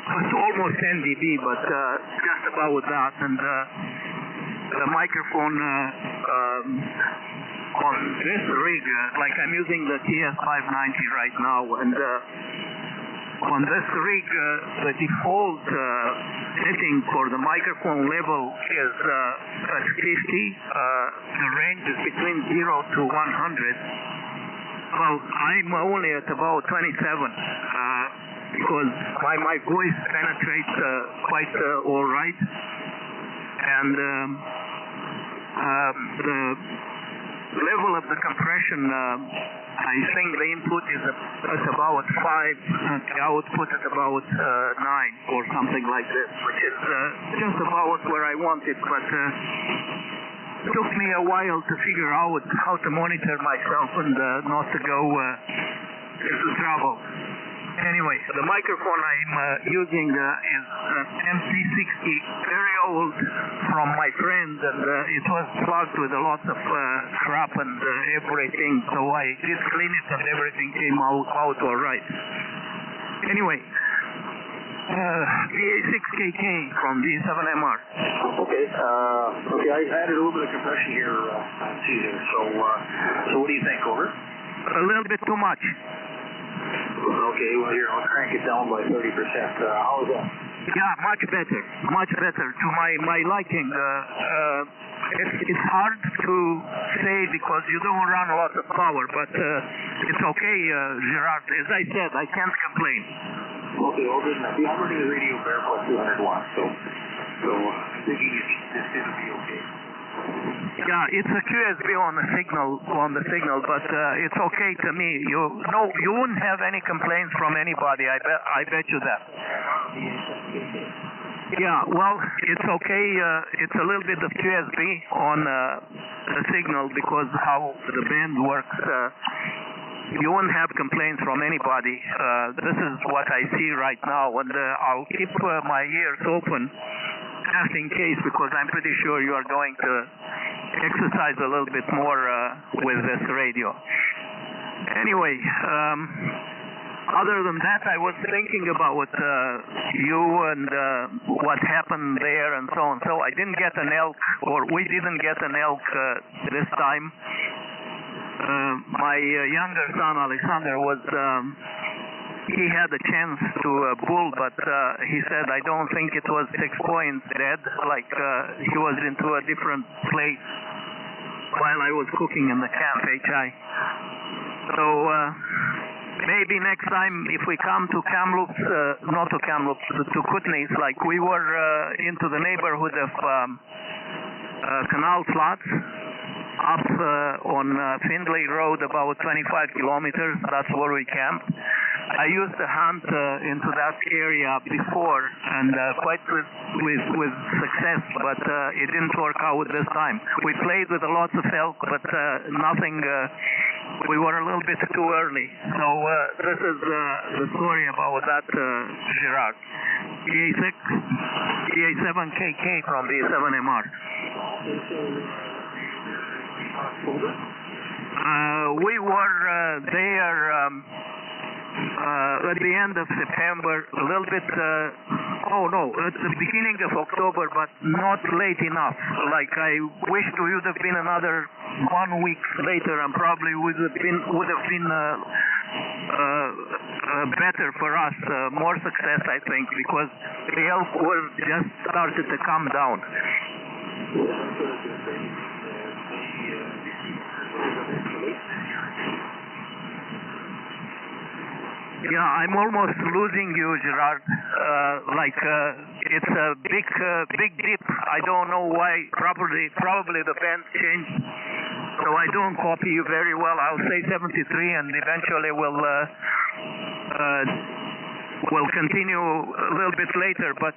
it's almost 10 dB, but just about that. And the microphone on this rig, like I'm using the TS590 right now, and on this rig, the default setting for the microphone level is at 50. The range is between 0 to 100. Well, I'm only at about 27 because my voice penetrates quite all right. And the level of the compression, I think the input is at about 5, and the output at about 9 or something like this, which is just about where I want it, but it took me a while to figure out how to monitor myself and not to go into trouble. Anyway, the microphone I'm using is an MC60, very old, from my friend, and it was plugged with a lot of crap and everything, so I did clean it and everything came out all right. Anyway, VE6KK from VE7MR. Okay, I added a little bit of compression here, Caesar, so what do you think, over? A little bit too much. Okay, well here, I'll crank it down by 30%. How is that? Yeah, much better to my liking. It's hard to say because you don't run a lot of power, but it's okay, Gerard. As I said, I can't complain. Okay, well, good enough. I'm running the radio barefoot 200 watts, so I'm thinking it's going to be okay. Yeah, it's a QSB on the signal, but it's okay to me. You wouldn't have any complaints from anybody. I bet you that. Yeah, well, it's okay. It's a little bit of QSB on the signal because how the band works. You wouldn't have complaints from anybody. This is what I see right now, and I'll keep my ears open just in case, because I'm pretty sure you are going to exercise a little bit more with this radio. Anyway, other than that, I was thinking about you and what happened there and so on. So I didn't get an elk, or we didn't get an elk this time. My younger son, Alexander, he had a chance to bull, but he said, I don't think it was 6 points dead, like he was into a different place while I was cooking in the camp, HI. So maybe next time if we come to Kamloops, not to Kamloops, to Kootenays, like we were into the neighborhood of Canal Flats, up on Findlay Road, about 25 kilometers. That's where we camped. I used to hunt into that area before, and quite with success, but it didn't work out this time. We played with lots of elk, but nothing. We were a little bit too early. So this is the story about that, Gerard. VE7KK from VE7MR. We were there at the end of September, a little bit, at the beginning of October, but not late enough. Like I wish it would have been another 1 week later, and probably would have been better for us, more success, I think, because the elk were just started to come down. Yeah, I'm almost losing you, Gerard. It's a big dip. I don't know why. Probably the band changed, so I don't copy you very well. I'll say 73, and eventually we'll continue a little bit later. But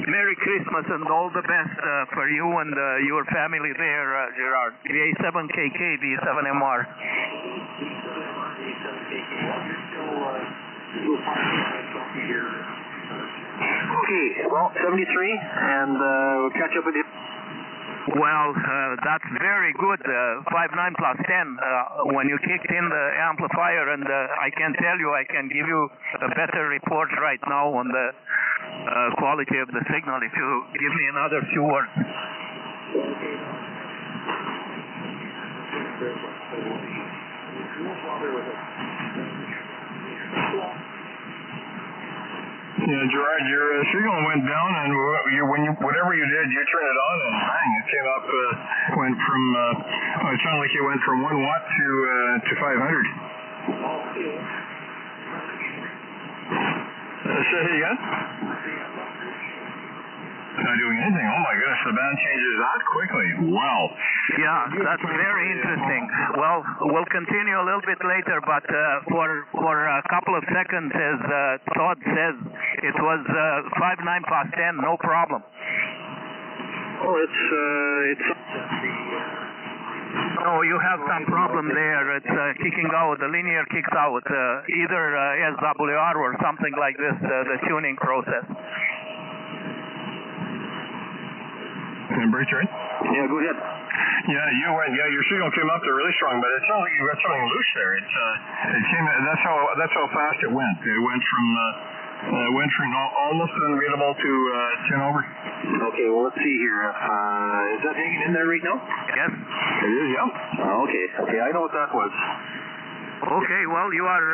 Merry Christmas and all the best for you and your family there, Gerard. VE7KK, VE7MR. Okay, well, 73, and we'll catch up with you. Well, that's very good. 5.9 plus 10. When you kicked in the amplifier, and I can tell you, I can give you a better report right now on the quality of the signal if you give me another few words. Yeah, Gerard, your signal went down, and whatever you did, you turned it on and bang, it came up, went from, it sounded like it went from 1 watt to 500. Say it again? Not doing anything. Oh my goodness, the band changes that quickly. Wow. Yeah, that's very interesting. Well, we'll continue a little bit later, but for a couple of seconds, as Todd says, it was 5.9 plus 10, no problem. Oh, it's. No, you have some problem there. It's kicking out. The linear kicks out, either SWR or something like this, the tuning process. Richard? Yeah, go ahead. Yeah, your signal came up there really strong, but it sounds like you got something loose there. It came. That's how fast it went. It went from almost unreadable to 10 over. Okay, well, let's see here. Is that hanging in there right now? Yes. It is, yeah. Okay, I know what that was. Okay, well, you are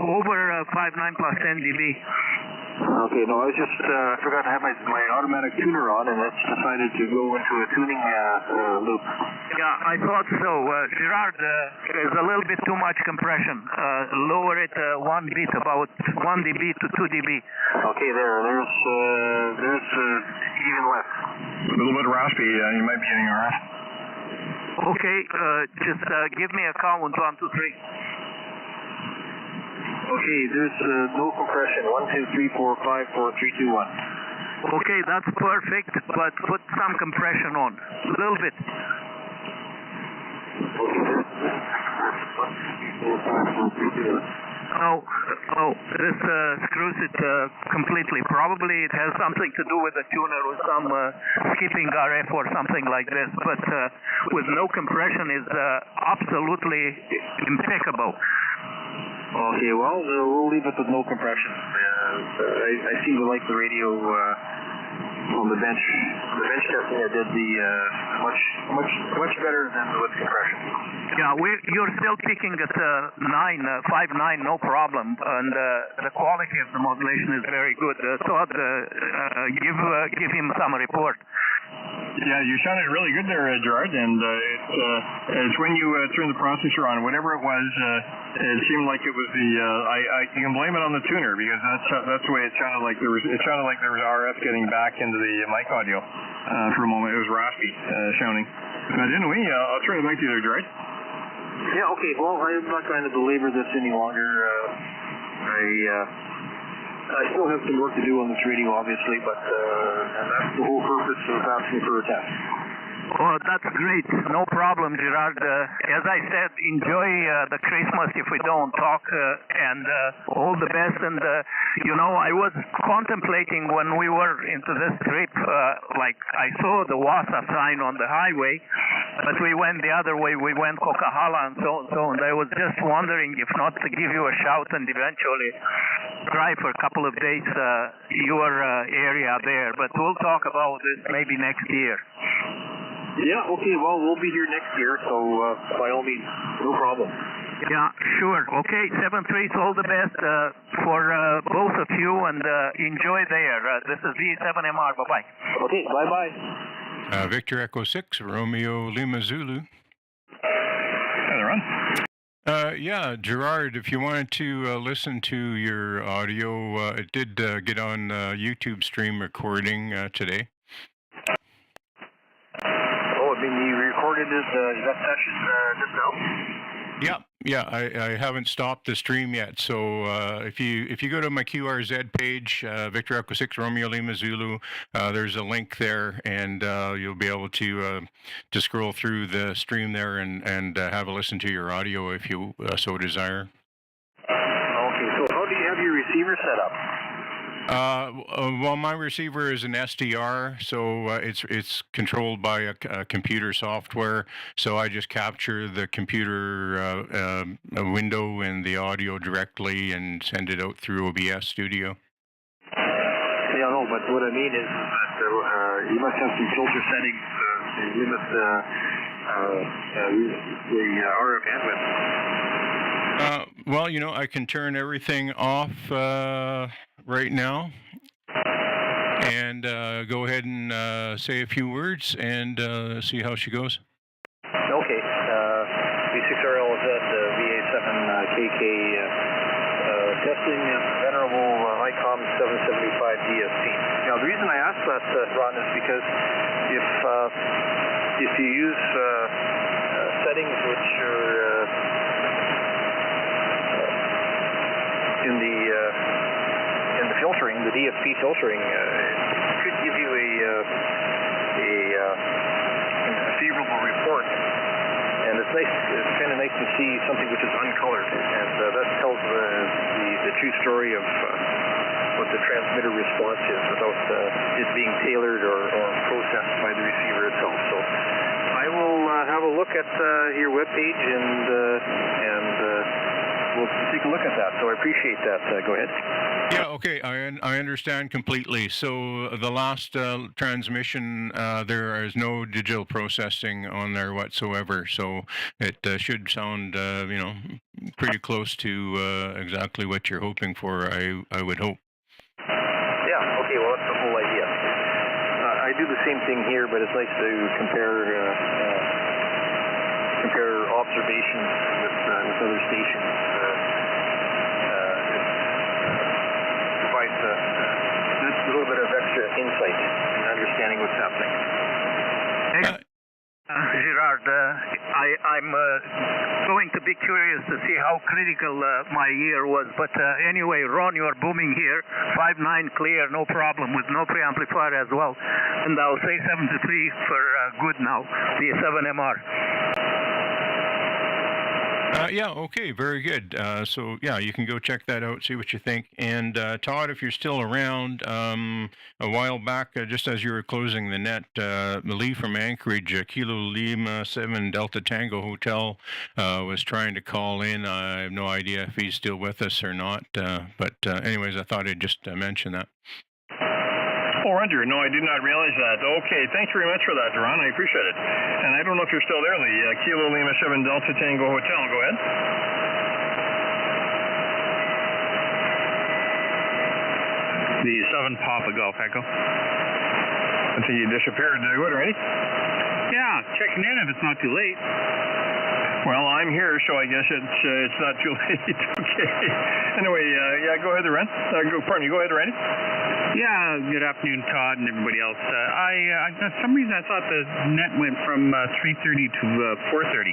over 5.9 plus 10 dB. Okay, no, I was just, I forgot to have my automatic tuner on, and it's decided to go into a tuning loop. Yeah, I thought so. Gerard, there's a little bit too much compression. Lower it 1 bit, about 1 dB to 2 dB. Okay, there's even less. A little bit raspy, you might be getting RF. Okay, just give me a count, 1, 2, 3. Okay, there's no compression. 1, 2, 3, 4, 5, 4, 3, 2, 1. Okay, that's perfect, but put some compression on. A little bit. Oh, this screws it completely. Probably it has something to do with the tuner with some skipping RF or something like this, but with no compression is absolutely impeccable. Okay, well, we'll leave it with no compression. I seem to like the radio on the bench. The bench testing I did much better than with compression. Yeah, you're still picking at 5.9, no problem, and the quality of the modulation is very good. Todd, give him some report. Yeah, you sounded really good there, Gerard, and it's when you turned the processor on, whatever it was, it seemed like it was the, you can blame it on the tuner, because that's the way it sounded like there was RF getting back into the mic audio for a moment. It was raspy sounding. But anyway, I'll turn it back to you there, Gerard. Yeah, okay, well, I'm not going to belabor this any longer. I still have some work to do on this radio, obviously, but and that's the whole purpose of asking for a test. Oh, that's great. No problem, Gerard. As I said, enjoy the Christmas if we don't talk, and all the best. And, I was contemplating when we were into this trip, I saw the Wasa sign on the highway, but we went the other way. We went Coquihalla and so on. I was just wondering if not to give you a shout and eventually drive for a couple of days your area there. But we'll talk about this maybe next year. Yeah, okay, well, we'll be here next year, so by all means, no problem. Yeah, sure. Okay, 7-3, all the best for both of you, and enjoy there. This is VE7MR. Bye-bye. Okay, bye-bye. Victor Echo 6, Romeo Lima Zulu. Hi there, Ron. Yeah, Gerard, if you wanted to listen to your audio, it did get on YouTube stream recording today. You recorded that session just now? Yeah, I haven't stopped the stream yet. So if you go to my QRZ page, Victor Echo 6 Romeo Lima Zulu, there's a link there, and you'll be able to scroll through the stream there and have a listen to your audio if you so desire. Okay, so how do you have your receiver set up? Well, my receiver is an SDR, so it's controlled by a computer software. So I just capture the computer window and the audio directly and send it out through OBS Studio. Yeah, no, but what I mean is that you must have some filter settings to limit the RF bandwidth. Well, I can turn everything off right now and go ahead and say a few words and see how she goes. Okay. V6RLZ, VA7KK testing, venerable ICOM 775 DSP. Now, the reason I asked that, Ron, is because if you use settings which are in the filtering, the DSP filtering, it could give you a favorable report. And it's nice. It's kind of nice to see something which is uncolored, and that tells the true story of what the transmitter response is without it being tailored or processed by the receiver itself. So I will have a look at your webpage and we'll take a look at that. So I appreciate that. Go ahead. Yeah, okay, I understand completely. So the last transmission, there is no digital processing on there whatsoever. So it should sound, pretty close to exactly what you're hoping for, I would hope. Yeah, okay, well, that's the whole idea. I do the same thing here, but it's nice to compare observations with other stations. That's a little bit of extra insight in understanding what's happening. Gerard, I'm going to be curious to see how critical my ear was. But anyway, Ron, you're booming here. 5.9 clear, no problem, with no preamplifier as well. And I'll say 7-3 for good now, VE7MR. Yeah, okay, very good. So, yeah, you can go check that out, see what you think. And, Todd, if you're still around, a while back, just as you were closing the net, Lee from Anchorage, Kilo Lima 7 Delta Tango Hotel, was trying to call in. I have no idea if he's still with us or not. But anyways, I thought I'd just mention that. Oh, Roger. No, I did not realize that. Okay, thanks very much for that, Ron. I appreciate it. And I don't know if you're still there, Lee. Kilo Lima 7 Delta Tango Hotel. Go ahead. The 7 Papa Golf Echo. I think you disappeared. Go ahead, ready? Yeah, checking in if it's not too late. Well, I'm here, so I guess it's not too late. Okay. Anyway, yeah, go ahead, Ren. Pardon me, go ahead, Randy. Yeah, good afternoon, Todd and everybody else. For some reason, I thought the net went from 3:30 to 4:30.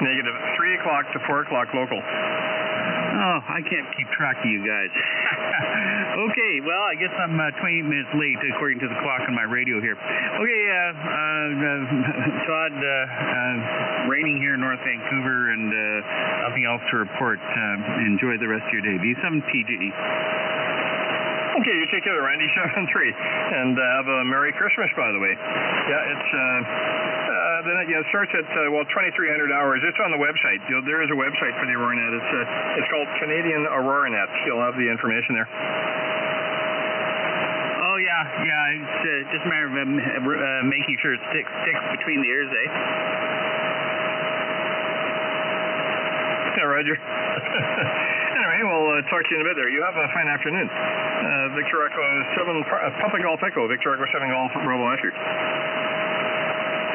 Negative. 3 o'clock to 4 o'clock local. Oh, Oh, I can't keep track of you guys. Okay, well, I guess I'm 20 minutes late according to the clock on my radio here. Okay, Todd, raining here in North Vancouver and nothing else to report. Enjoy the rest of your day. VE7GBO. Okay, you take care of Randy 73, and have a Merry Christmas, by the way. Yeah, it's it starts at 2300 hours. It's on the website. There is a website for the Aurora Net. It's called Canadian Aurora Net. You'll have the information there. Oh yeah. It's just a matter of making sure it sticks between the ears, eh? Yeah, Roger. Anyway, we'll talk to you in a bit there. You have a fine afternoon. Victor Echo 7, Papa Golf Echo, Victor Echo 7 Golf, Bravo Oscar.